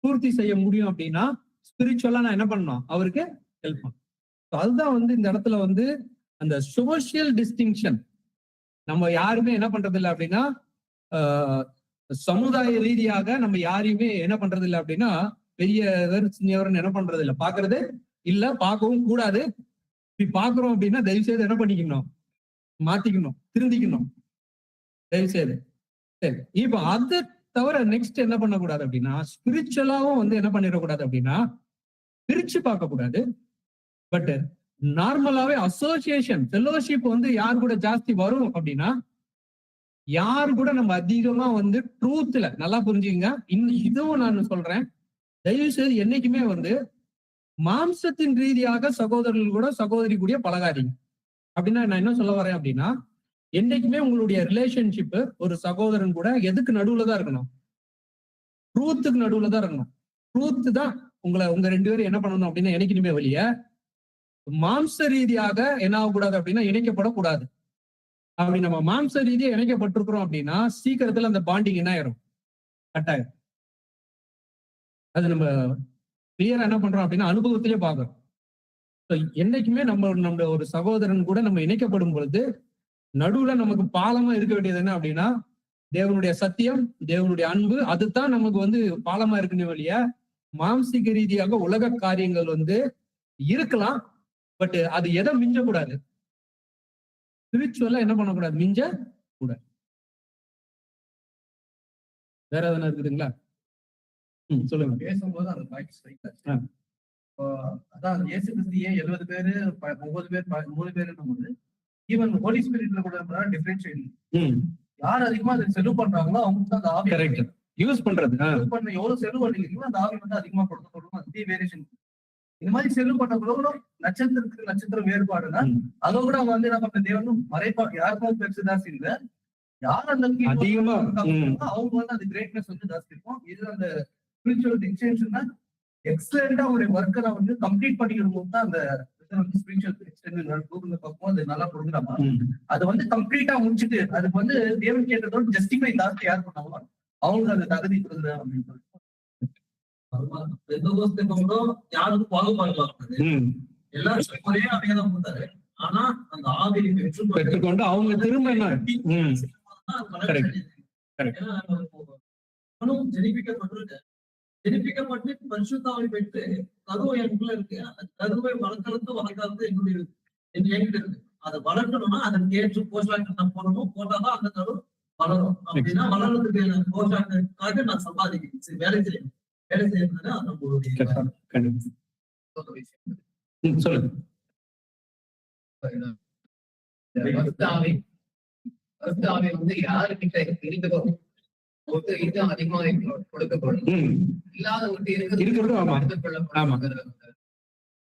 பூர்த்தி செய்ய முடியும் அப்படின்னா ஸ்பிரிச்சுவலா நான் என்ன பண்ணணும், அவருக்கு ஹெல்ப் பண்ணணும். அதுதான் வந்து இந்த இடத்துல வந்து அந்த சோசியல் டிஸ்டிங்ஷன் நம்ம யாருமே என்ன பண்றது இல்லை அப்படின்னா, சமுதாய ரீதியாக நம்ம யாரையுமே என்ன பண்றது இல்லை அப்படின்னா பெரியவர் சின்னவர்னு என்ன பண்றது இல்லை, பாக்குறது இல்ல, பார்க்கவும் கூடாது. இப்படி பாக்குறோம் அப்படின்னா தயவு செய்து என்ன பண்ணிக்கணும், மாத்திக்கணும், திருந்திக்கணும் தயவு செய்து. சரி, இப்போ அது தவிர நெக்ஸ்ட் என்ன பண்ணக்கூடாது அப்படின்னா ஸ்பிரிச்சுவலாவும் வந்து என்ன பண்ணிடக்கூடாது அப்படின்னா பிரிச்சு பார்க்க கூடாது. பட் நார்மலாவே அசோசியேஷன் ஃபெலோஷிப் வந்து யார் கூட ஜாஸ்தி வரும் அப்படின்னா, யார் கூட நம்ம அதிகமா வந்து ட்ரூத்ல நல்லா புரிஞ்சுங்க. இதுவும் நான் சொல்றேன், தயவு செய்து என்னைக்குமே வந்து மாம்சத்தின் ரீதியாக சகோதரர்கள் கூட சகோதரி கூட பழகாதீங்க. அப்படின்னா நான் என்ன சொல்ல வரேன் அப்படின்னா, என்னைக்குமே உங்களுடைய ரிலேஷன்ஷிப் ஒரு சகோதரன் கூட எதுக்கு நடுவுல தான் இருக்கணும், ட்ரூத்துக்கு நடுவுல தான் இருக்கணும். ட்ரூத் தான் உங்க 2 பேரும் என்ன பண்ணணும் அப்படின்னா இணைக்கணுமே வழிய மாம்ச ரீதியாக என்ன ஆகக்கூடாது அப்படின்னா இணைக்கப்படக்கூடாது. அப்படி நம்ம மாம்ச ரீதியா இணைக்கப்பட்டிருக்கிறோம் அப்படின்னா சீக்கிரத்துல அந்த பாண்டிங் என்ன ஆயிரும், கட்டாயம். அது நம்ம கிளியரா என்ன பண்றோம் அப்படின்னா அனுபவத்திலே பார்க்கறோம். என்னைக்குமே நம்ம ஒரு சகோதரன் கூட நம்ம இணைக்கப்படும் பொழுது நடுவுல நமக்கு பாலமா இருக்க வேண்டியது என்ன அப்படின்னா தேவனுடைய சத்தியம், தேவனுடைய அன்பு. அதுதான் நமக்கு வந்து பாலமா இருக்குன்னு வழிய மாம்சிக ரீதியாக உலக காரியங்கள் வந்து இருக்கலாம். பட் அது எதை மிஞ்சக்கூடாது, ஸ்பிரிச்சுவலா என்ன பண்ணக்கூடாது, மிஞ்ச கூடாது. வேற எதனா இருக்குதுங்களா? சொல்லுங்க. பேசும்போது அந்த பாயிண்ட் ஸ்ட்ரைக் ஆச்சு. அதான் இயேசு கிறிஸ்து ஏன் 70 பேரு 9 பேர் 3 பேருன்னும் போது ஈவன் ஹோலி ஸ்பிரிட்ல கூட டிஃபரன்ஷியேட் யார் அதிகமா அதை செலவு பண்றாங்களோ அவங்க தான் அந்த ஆவி கரெக்ட் யூஸ் பண்றது. பண்ண எவ்வளவு செலவு பண்ணிக்கிறீங்களோ அந்த ஆவி வந்து அதிகமா கொடுக்கப்படும். அதே வேரியேஷன் இந்த மாதிரி செலவு பண்ண நட்சத்திரத்துக்கு நட்சத்திரம் வேறுபாடுனா அதை கூட அவங்க வந்து என்ன பண்ற தேவனும் மறைப்பா யாருக்கும் பெருசு ஜாஸ்தி இல்ல, யார் அந்த அதிகமா அவங்க வந்து அந்த கிரேட்னஸ் வந்து ஜாஸ்தி இருக்கும். இது அந்த ஸ்பிரிச்சுவல் எக்ஸ்டென்ஷன் தான் எக்ஸலண்டா ஒரு ஒர்க்கரை வந்து கம்ப்ளீட் பண்ணிக்கணும் போது தான் அந்த ஸ்பிரிச்சுவல் எக்ஸ்டென்ஷன் கூகுள்ல பார்க்கும் அது நல்லா கொடுக்குறாமா. அது வந்து கம்ப்ளீட்டா முடிச்சுட்டு அதுக்கு வந்து தேவன் கேட்டதோட ஜஸ்டிஃபை ஜாஸ்தி யார் பண்ணாங்களோ அவங்களுக்கு அந்த தகுதி கொடுக்குறேன் அப்படின்னு சொல்லிட்டு யாருக்கும் பாகுபாடு எல்லாரும் ஒரே ஆவியாதான் கொடுத்தாரு. ஆனா அந்த ஆவியை பெற்றுக்கொண்டு அவங்க திரும்ப ஜெனிப்பிக்கப்பட்டு பரிசுத்தாவை பெற்று கருவை எனக்குள்ள இருக்கு. அந்த கருவை வளர்க்கறது என்னுடைய என்கிட்ட இருக்கு. அதை வளர்க்கணும்னா அதற்கு ஏற்று போஷாக்கு போடணும், போட்டாதான் அந்த கரு வளரும். அப்படின்னா வளர்றதுக்கு போஷாக்காக நான் சம்பாதிக்கிறேன், வேலை செய்யணும். வேலை செய்யறது அது நம்மளுடைய சொல்லுங்க. வந்து யாருக்கிட்ட இருக்குதோ இது அதிகமா கொடுக்கப்படும், இல்லாதவங்க இருக்கிறது. ஆமா.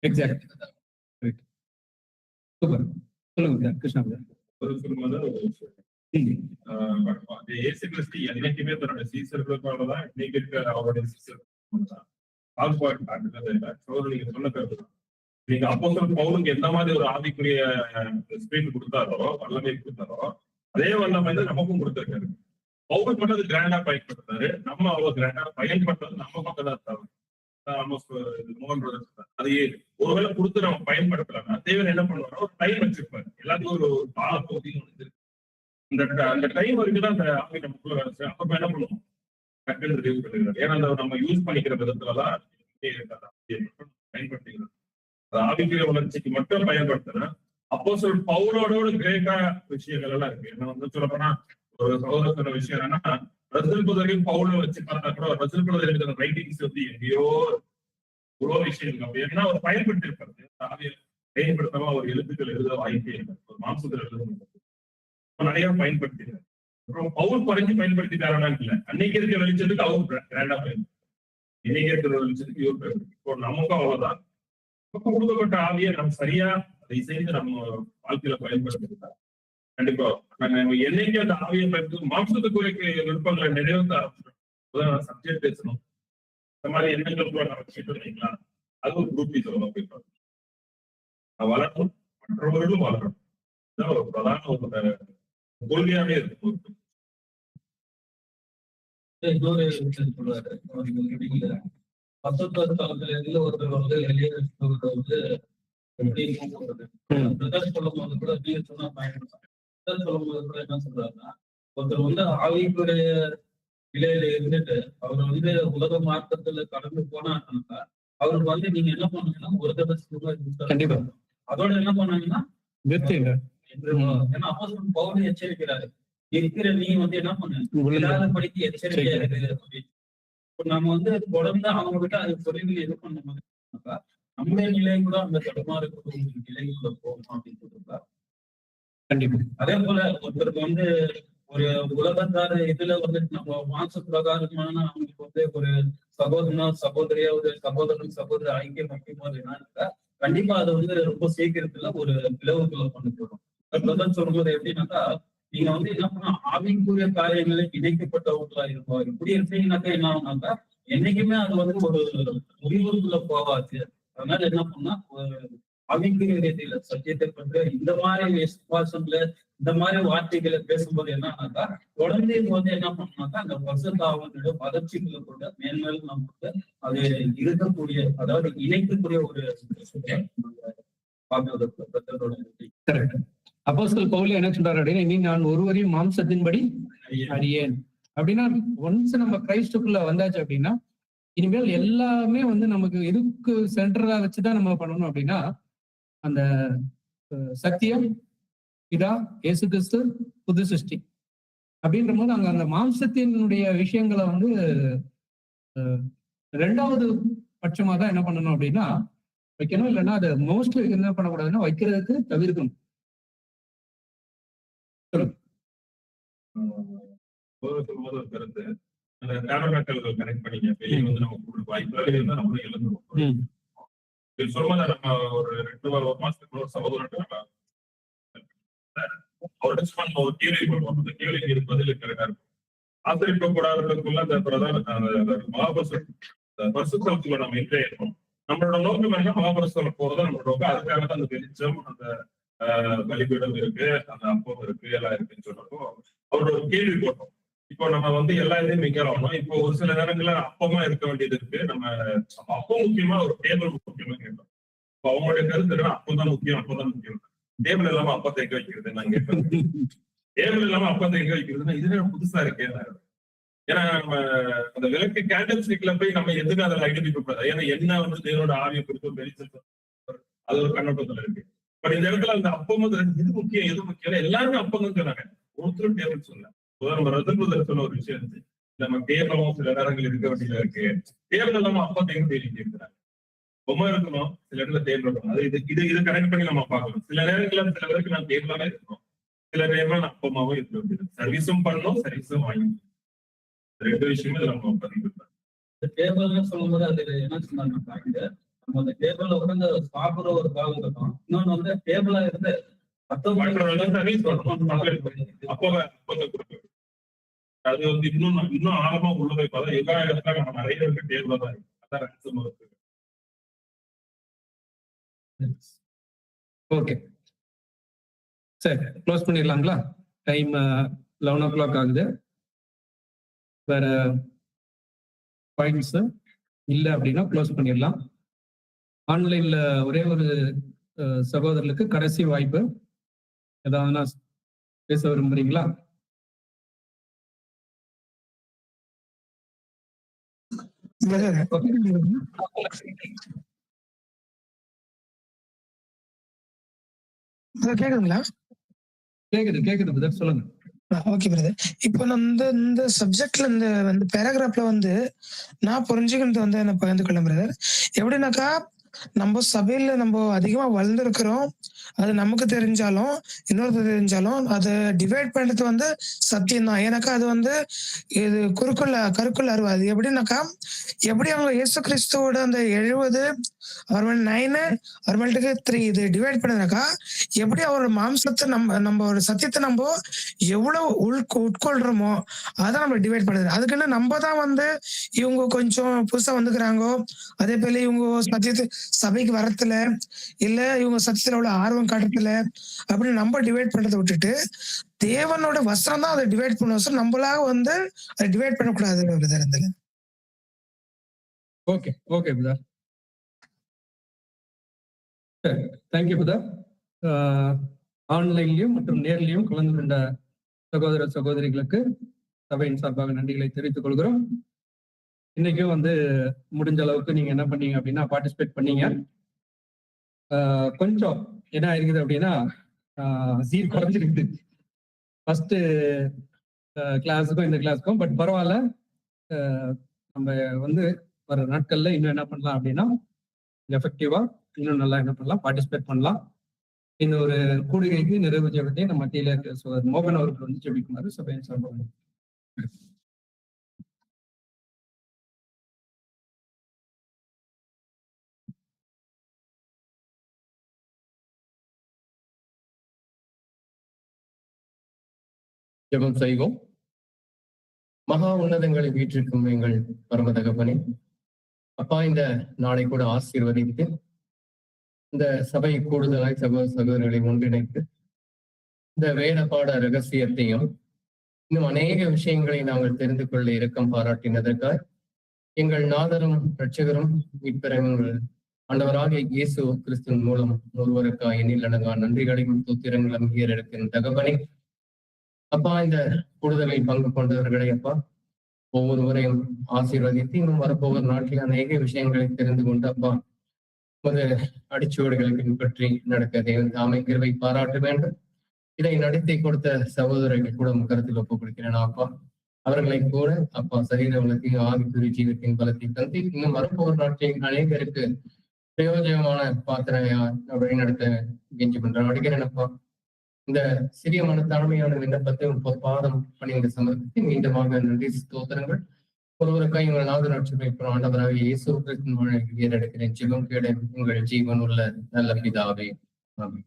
எக்ஸாக்ட். சூப்பர். சொல்லுங்க சார் கிருஷ்ணா சார். இயேசு கிறிஸ்து என்னைக்குமே தன்னோட சீசர்களுக்கானதான் இன்னைக்கு இருக்க அவருடைய சீசர் பாகுபாடு காட்டுறதே இல்லை. நீங்க சொன்ன கருத்து தான். நீங்க அப்போஸ்தலர் பவுலுக்கு எந்த மாதிரி ஒரு ஆவிக்குரிய ஸ்பிரிட் கொடுத்தாரோ, வல்லமை கொடுத்தாரோ, அதே வல்லமை தான் நமக்கும் கொடுத்திருக்காரு. பவுல் மட்டும் அது கிராண்டா பயன்படுத்தாரு, நம்ம அவ்வளவு கிராண்டா பயன்படுத்துறது நம்ம பக்கம் தான் தவிர மோகன் பிரதர்ஸ் தான். அது ஒருவேளை கொடுத்து நம்ம பயன்படுத்தலாம். தேவன் என்ன பண்ணுவாரோ ஒரு டைம் வச்சிருப்பாரு. எல்லாத்துக்கும் ஒரு கால பகுதியும் இருக்கு. அந்த டைம் வரைக்கும் தான் அந்த ஆவி நமக்குள்ள வேலை செய்யும். அப்ப என்ன பண்ணுவோம், டக்குன்னு ரிலீவ் பண்ணிடுறாரு. ஏன்னா அந்த நம்ம யூஸ் பண்ணிக்கிற விதத்துலதான் பயன்படுத்திக்கிறோம். அது ஆவிக்குரிய வளர்ச்சிக்கு மட்டும் பயன்படுத்தினா அப்போஸ்தலர் பவுலோட கிரேக்கா விஷயங்கள் எல்லாம் இருக்கு. என்ன வந்து சொல்ல போனா ஒரு சகோதர சொன்ன விஷயம் என்னன்னா, ரசல் புதரையும் பவுல வச்சு பார்த்தா கூட ரசல் புதர் இருக்கிற ரைட்டிங்ஸ் வந்து எங்கேயோ இவ்வளோ விஷயம் இருக்கு. அப்படி என்ன அவர் பயன்படுத்தி இருப்பாரு. ஆவியை பயன்படுத்தாம அவர் எழுத்துக்கள் எழுத வாய்ப்பே இல்லை. ஒரு மாம்சத்தில் எழுத நிறைய பயன்படுத்தினார். அப்புறம் பவுல் குறைஞ்சு பயன்படுத்திட்டாரா இல்ல, அன்னைக்கு இருக்கிற வெளிச்சத்துக்கு அவர் கிராண்டா பயன்படுத்தி, இன்னைக்கு இருக்கிற வெளிச்சத்துக்கு இவர் பயன்படுத்தி. இப்போ நமக்கும் அவ்வளவுதான். இப்போ கொடுக்கப்பட்ட ஆவியை நம்ம சரியா அதை செய்து நம்ம வாழ்க்கையில பயன்படுத்திருக்கா கண்டிப்பா. என்னைக்கு அந்த ஆவியை பயன்படுத்தி மாம்சத்துக்குரிய விருப்பங்களை நிறைவேற்ற ஆரம்பிச்சிடும். சப்ஜெக்ட் பேசணும், இந்த மாதிரி எண்ணங்கள் கூட நம்ம வச்சுட்டு அது ஒரு குரூப் சொல்லணும். போய் வளரணும், மற்றவர்களும் வளரணும். இதுதான் ஒரு பிரதான ஒரு கொள்கையாவே இருக்கு. இன்னொரு விஷயம் சொல்றாரு, 19வது காலத்துல இருந்து ஒருத்தர் வந்து வெளியே வந்து எப்படி போகிறது சொல்லும் போது கூட நீங்க சொன்னா பயன்படுத்தாங்க. சொல்லும் போது கூட என்ன சொல்றாருன்னா, ஒருத்தர் வந்து ஆவிக்குரிய நிலையில இருந்துட்டு அவர் வந்து உலக மார்க்கத்துல கடந்து போனாங்கன்னா அவருக்கு வந்து நீங்க என்ன பண்ணீங்கன்னா ஒரு தடவை அதோட என்ன பண்ணாங்கன்னா ஏன்னா அப்போஸ்தலன் பவுல் எச்சரிக்கிறாரு, இருக்கிற நீ வந்து என்ன பண்ணு இல்லாத படிக்கு எச்சரிக்கையா இருக்கு அப்படின்னு. இப்ப நம்ம வந்து தொடர்ந்து அவங்க கிட்ட அது பொருள்கள் எது பண்ணும்போது நம்முடைய நிலை கூட அந்த தடுமாறு நிலைக்குள்ள போகும் அப்படின்னு சொல்லிருக்கா. கண்டிப்பா. அதே போல ஒருத்தருக்கு வந்து ஒரு உலகத்தார இதுல வந்து நம்ம மாச பிரகாரமான அவங்களுக்கு வந்து ஒரு சகோதரனா சகோதரியா ஒரு சகோதரன் சகோதரி ஐக்கியம் முக்கியமாக என்னன்னா கண்டிப்பா அது வந்து ரொம்ப சீக்கிரத்துல ஒரு பிளவுக்குள்ள கொண்டு போடும். சொல்றது எப்படின்னாக்கா, நீங்க வந்து என்ன பண்ணா ஆவிக்குரிய காரியங்களை இணைக்கப்பட்டவங்களா இருப்போம். இப்படி இருப்பீங்கன்னாக்கா என்ன ஆகுனாக்கா என்னைக்குமே அது வந்து ஒரு முடிவுக்குள்ள போகாது. அதனால என்ன பண்ணா ஆவிக்குரிய ரீதியில சத்தியத்தை பற்றி இந்த மாதிரி விசுவாசங்களை இந்த மாதிரி வார்த்தைகளை பேசும்போது என்னன்னாக்கா தொடர்ந்து இது வந்து என்ன பண்ணாக்கா அந்த பசுத்தாவனுடைய வளர்ச்சிகளை கூட மேன்மேலும் நமக்கு அது இருக்கக்கூடிய, அதாவது இணைக்கக்கூடிய ஒரு அப்போஸ்தலர் பவுல் என்ன சொல்றாரு அப்படின்னா, இனி நான் ஒருவரையும் மாம்சத்தின்படி அறியேன் அப்படின்னா, ஒன்ஸ் நம்ம கிரைஸ்டுக்குள்ள வந்தாச்சு அப்படின்னா இனிமேல் எல்லாமே வந்து நமக்கு எதுக்கு சென்டரா வச்சுதான் நம்ம பண்ணணும் அப்படின்னா, அந்த சத்தியம் இதா இயேசு கிறிஸ்து புது சிருஷ்டி அப்படின்ற போது அங்க அந்த மாம்சத்தினுடைய விஷயங்களை வந்து ரெண்டாவது பட்சமா தான் என்ன பண்ணணும் அப்படின்னா வைக்கணும். இல்லைன்னா அதை மோஸ்ட்லி என்ன பண்ணக்கூடாதுன்னா வைக்கிறதுக்கு தவிர்க்கணும். கருத்து கனெக்ட் பண்ணிக்க வெளியே வந்து நம்ம வாய்ப்பு இருந்தா நம்மளும் இழந்துருவோம். சொல்லும்போது நம்ம ஒரு 2 மாசத்துக்கு ஒரு சகோதரன் அவர்கிட்ட ஒரு கேள்வி பண்ணுவோம். அந்த கேள்விக்கு இது பதில் கரெக்டா இருக்கும். ஆசிரியப்ப கூடாதவர்களுக்குள்ள அந்த பிரதான பரிசுத்தலத்துக்குள்ள நம்ம என்ட்ரே இருக்கோம். நம்மளோட நோக்கம் என்ன, மகாபரிசுத்தல போறது நம்மளோட நோக்கம். அதுக்காக தான் அந்த வெளிச்சம், அந்த பலிபீடம் இருக்கு, அந்த அப்பம் இருக்கு, எல்லாம் இருக்குன்னு சொல்றப்போ அவரோட ஒரு கேள்வி போட்டோம். இப்போ நம்ம வந்து எல்லா இதையும் மிக்கிறோம். இப்போ ஒரு சில நேரங்கள்ல அப்பமா இருக்க வேண்டியது இருக்கு. நம்ம அப்பம் முக்கியமா, ஒரு டேபிள் முக்கியமா கேட்டோம். இப்போ அவங்களுடைய கருத்து அப்பதான் முக்கியம், அப்பதான் முக்கியம். டேபிள் இல்லாம அப்பத்தை எங்க வைக்கிறது நான் கேட்பேன். டேபிள் இல்லாம அப்பத்தை எங்க வைக்கிறதுன்னா இதுவே புதுசா இருக்கேன். ஏன்னா நம்ம அந்த விளக்கு கேண்டில் ஸ்டிக்ல போய் நம்ம எதுக்கு அதில் ஐடென்டிஃபை பண்ணாது. ஏன்னா என்ன வந்து தேவனோட ஆவியை குறித்து வெளிச்சம் அது ஒரு கண்ணோட்டத்துல இருக்கு. பட் இந்த இடத்துல அந்த அப்பம் எது முக்கியம் எது முக்கியம் எல்லாருமே அப்பம் சொன்னாங்க, ஒருத்தரும் டேபிள் சொல்ல. நம்ம ரசல் சொன்ன ஒரு விஷயம் இருந்துச்சு, நம்ம டேபிளும் சில நேரங்கள் இருக்க வேண்டியதா இருக்கு. டேபிள் இல்லாம அப்பத்தை எங்க தேடி கேட்கிறாங்க. பொம்மை இருக்கணும், சில இடத்துல டேபிள் இருக்கணும். அது இது கனெக்ட் பண்ணி நம்ம பார்க்கணும். சில நேரங்கள்ல சில பேருக்கு நம்ம டேபிளாவே இருக்கணும், சில நேரங்கள் நம்ம அப்பமாவும் இருக்க வேண்டியது. சர்வீஸும் பண்ணணும், சர்வீஸும் வாங்கணும். 2 விஷயமே நம்ம பண்ணிக்கலாம். டேபிள்னு சொல்லும்போது அது என்ன சொன்னாங்க, நம்ம அந்த டேபிள்ல உட்காந்து சாப்பிடுற ஒரு காலம் இருக்கும். இன்னொன்னு வந்து டேபிளா இருந்து அது வந்து இன்னும் ஆழமா உள்ள போய் பார்த்தா எல்லா இடத்துல நம்ம நிறைய இருக்கு டேபிளா தான் இருக்கு. அதான் ransom இருக்கு. ஓகே சரி, க்ளோஸ் பண்ணிடலாங்களா? டைம் 11 o'clock ஆகுது. வேற பாயிண்ட்ஸ் இல்லை அப்படின்னா க்ளோஸ் பண்ணிடலாம். ஆன்லைன்ல ஒரே ஒரு சகோதரர்களுக்கு கடைசி வாய்ப்பு. ஏதாவது பேச விரும்புறீங்களா? கேக்குதுங்களா? கேக்குது பிரதர், சொல்லுங்க. Okay brother. இப்போ நான் இந்த சப்ஜெக்ட்ல இந்த பேராகிராஃப்ல நான் புரிஞ்சுக்கிறது என்ன பகிர்ந்து கொள்ள பிரதர். எப்படின்னாக்கா, நம்ம சபையில நம்ம அதிகமா வளர்ந்துருக்கிறோம். அது நமக்கு தெரிஞ்சாலும் இன்னொருத்தர் தெரிஞ்சாலும் அதை டிவைட் பண்றது சத்தியம் தான். ஏன்னாக்கா அது இது கருக்குள்ள அறிவு. அது எப்படின்னாக்கா, எப்படி அவங்க இயேசு கிறிஸ்துவோட அந்த 70 அவர் 9 அவர் 3 இது டிவைட் பண்ணதுனாக்கா, எப்படி அவரோட மாம்சத்தை நம்ம ஒரு சத்தியத்தை நம்ம எவ்வளவு உட்கொள்றோமோ அதை நம்ம டிவைட் பண்ணுது. அதுக்குன்னு நம்ம தான் இவங்க கொஞ்சம் புதுசா வந்துக்கிறாங்கோ, அதே போல இவங்க சபைக்கு வரத்துல இல்ல இவங்க சத்தியத்துல உள்ள ஆர்வம் காட்டுறதுல அப்படின்னு நம்ம டிவைட் பண்றதை விட்டுட்டு தேவனோட வஸ்திரம் தான் அதை டிவைட் பண்ணுவோம். நம்மளாக அதை டிவைட் பண்ணக்கூடாது. ஓகே ஓகே பிரதர், சரி, தேங்க்யூ பிரதர். ஆன்லைன்லயும் மற்றும் நேர்லயும் கலந்து கொண்ட சகோதர சகோதரிகளுக்கு சபையின் சார்பாக நன்றிகளை தெரிவித்துக் கொள்கிறோம். இன்னைக்கும் முடிஞ்ச அளவுக்கு நீங்க என்ன பண்ணீங்க அப்படின்னா பார்ட்டிசிபேட் பண்ணீங்க. கொஞ்சம் என்ன இருக்குது அப்படின்னா சீர் குறைஞ்சிருக்குது ஃபர்ஸ்ட் கிளாஸுக்கும் இந்த கிளாஸுக்கும். பட் பரவாயில்ல, நம்ம வர நாட்கள்ல இன்னும் என்ன பண்ணலாம் அப்படின்னா எஃபெக்டிவா இன்னும் நல்லா என்ன பண்ணலாம், பார்ட்டிசிபேட் பண்ணலாம். இந்த ஒரு கூடுகைக்கு நிறைவு ஜெபத்தை நம்ம மத்தியில இருக்க மோகன் அவர்கள் ஜெபிக்குமாறு சபையின் சார்பாக. ஜெபம் செய்வோம். மகா உன்னதங்களை வீற்றிருக்கும் எங்கள் பரம தகப்பனே, அப்பா, இந்த நாளை கூட ஆசீர்வதித்து இந்த சபை கூடுதலாய் சகோதர சகோதரர்களை ஒன்றிணைத்து இந்த வேத பாட ரகசியத்தையும் இன்னும் அநேக விஷயங்களை நாங்கள் தெரிந்து கொள்ள இரக்கம் பாராட்டினதற்காக எங்கள் நாதரும் இரட்சகரும் மீட்பரும் ஆண்டவராகிய இயேசு கிறிஸ்துவின் மூலம் ஒருவருக்காக எண்ணில் அடங்கா நன்றிகளையும் தூத்திரங்களும் ஈரருக்கின் தகப்பனே, அப்பா, இந்த கூடுதலில் பங்கு கொண்டவர்களை அப்பா ஒவ்வொருவரையும் ஆசீர்வதித்து இன்னும் வரப்போகிற நாட்டில் அநேக விஷயங்களை தெரிந்து கொண்டு அப்பா ஒரு அடிச்சுவடுகளை பின்பற்றி நடக்க தேவன் தாமே கிருபை பாராட்ட வேண்டும். இதை நடத்தி கொடுத்த சகோதரர்கள் கூட கருத்தில் ஒப்புக் கொடுக்கிறேன் அப்பா. அவர்களை கூட அப்பா சரீர வளத்தையும் ஆவிக்குரிய ஜீவத்தின் பலத்தை தந்தி இன்னும் வரப்போகிற நாட்டில் அநேகருக்கு பிரயோஜனமான பாத்திரையா வழி நடத்த கெஞ்சி கொண்டாடுகிறேன் அப்பா. இந்த சிறிய மனத்தாழ்மையான விண்ணப்பத்தை பாதம் பணிந்து சமர்ப்பித்து மீண்டுமாக நன்றி ஸ்தோத்திரங்கள் ஒருவருக்காக உங்கள் நாதராட்சி ஆண்டவராக இயேசு கிறிஸ்துவின் எடுக்கிறேன். ஜெபம் கேட உங்கள் ஜீவன் உள்ள நல்ல பிதாவே, ஆமென்.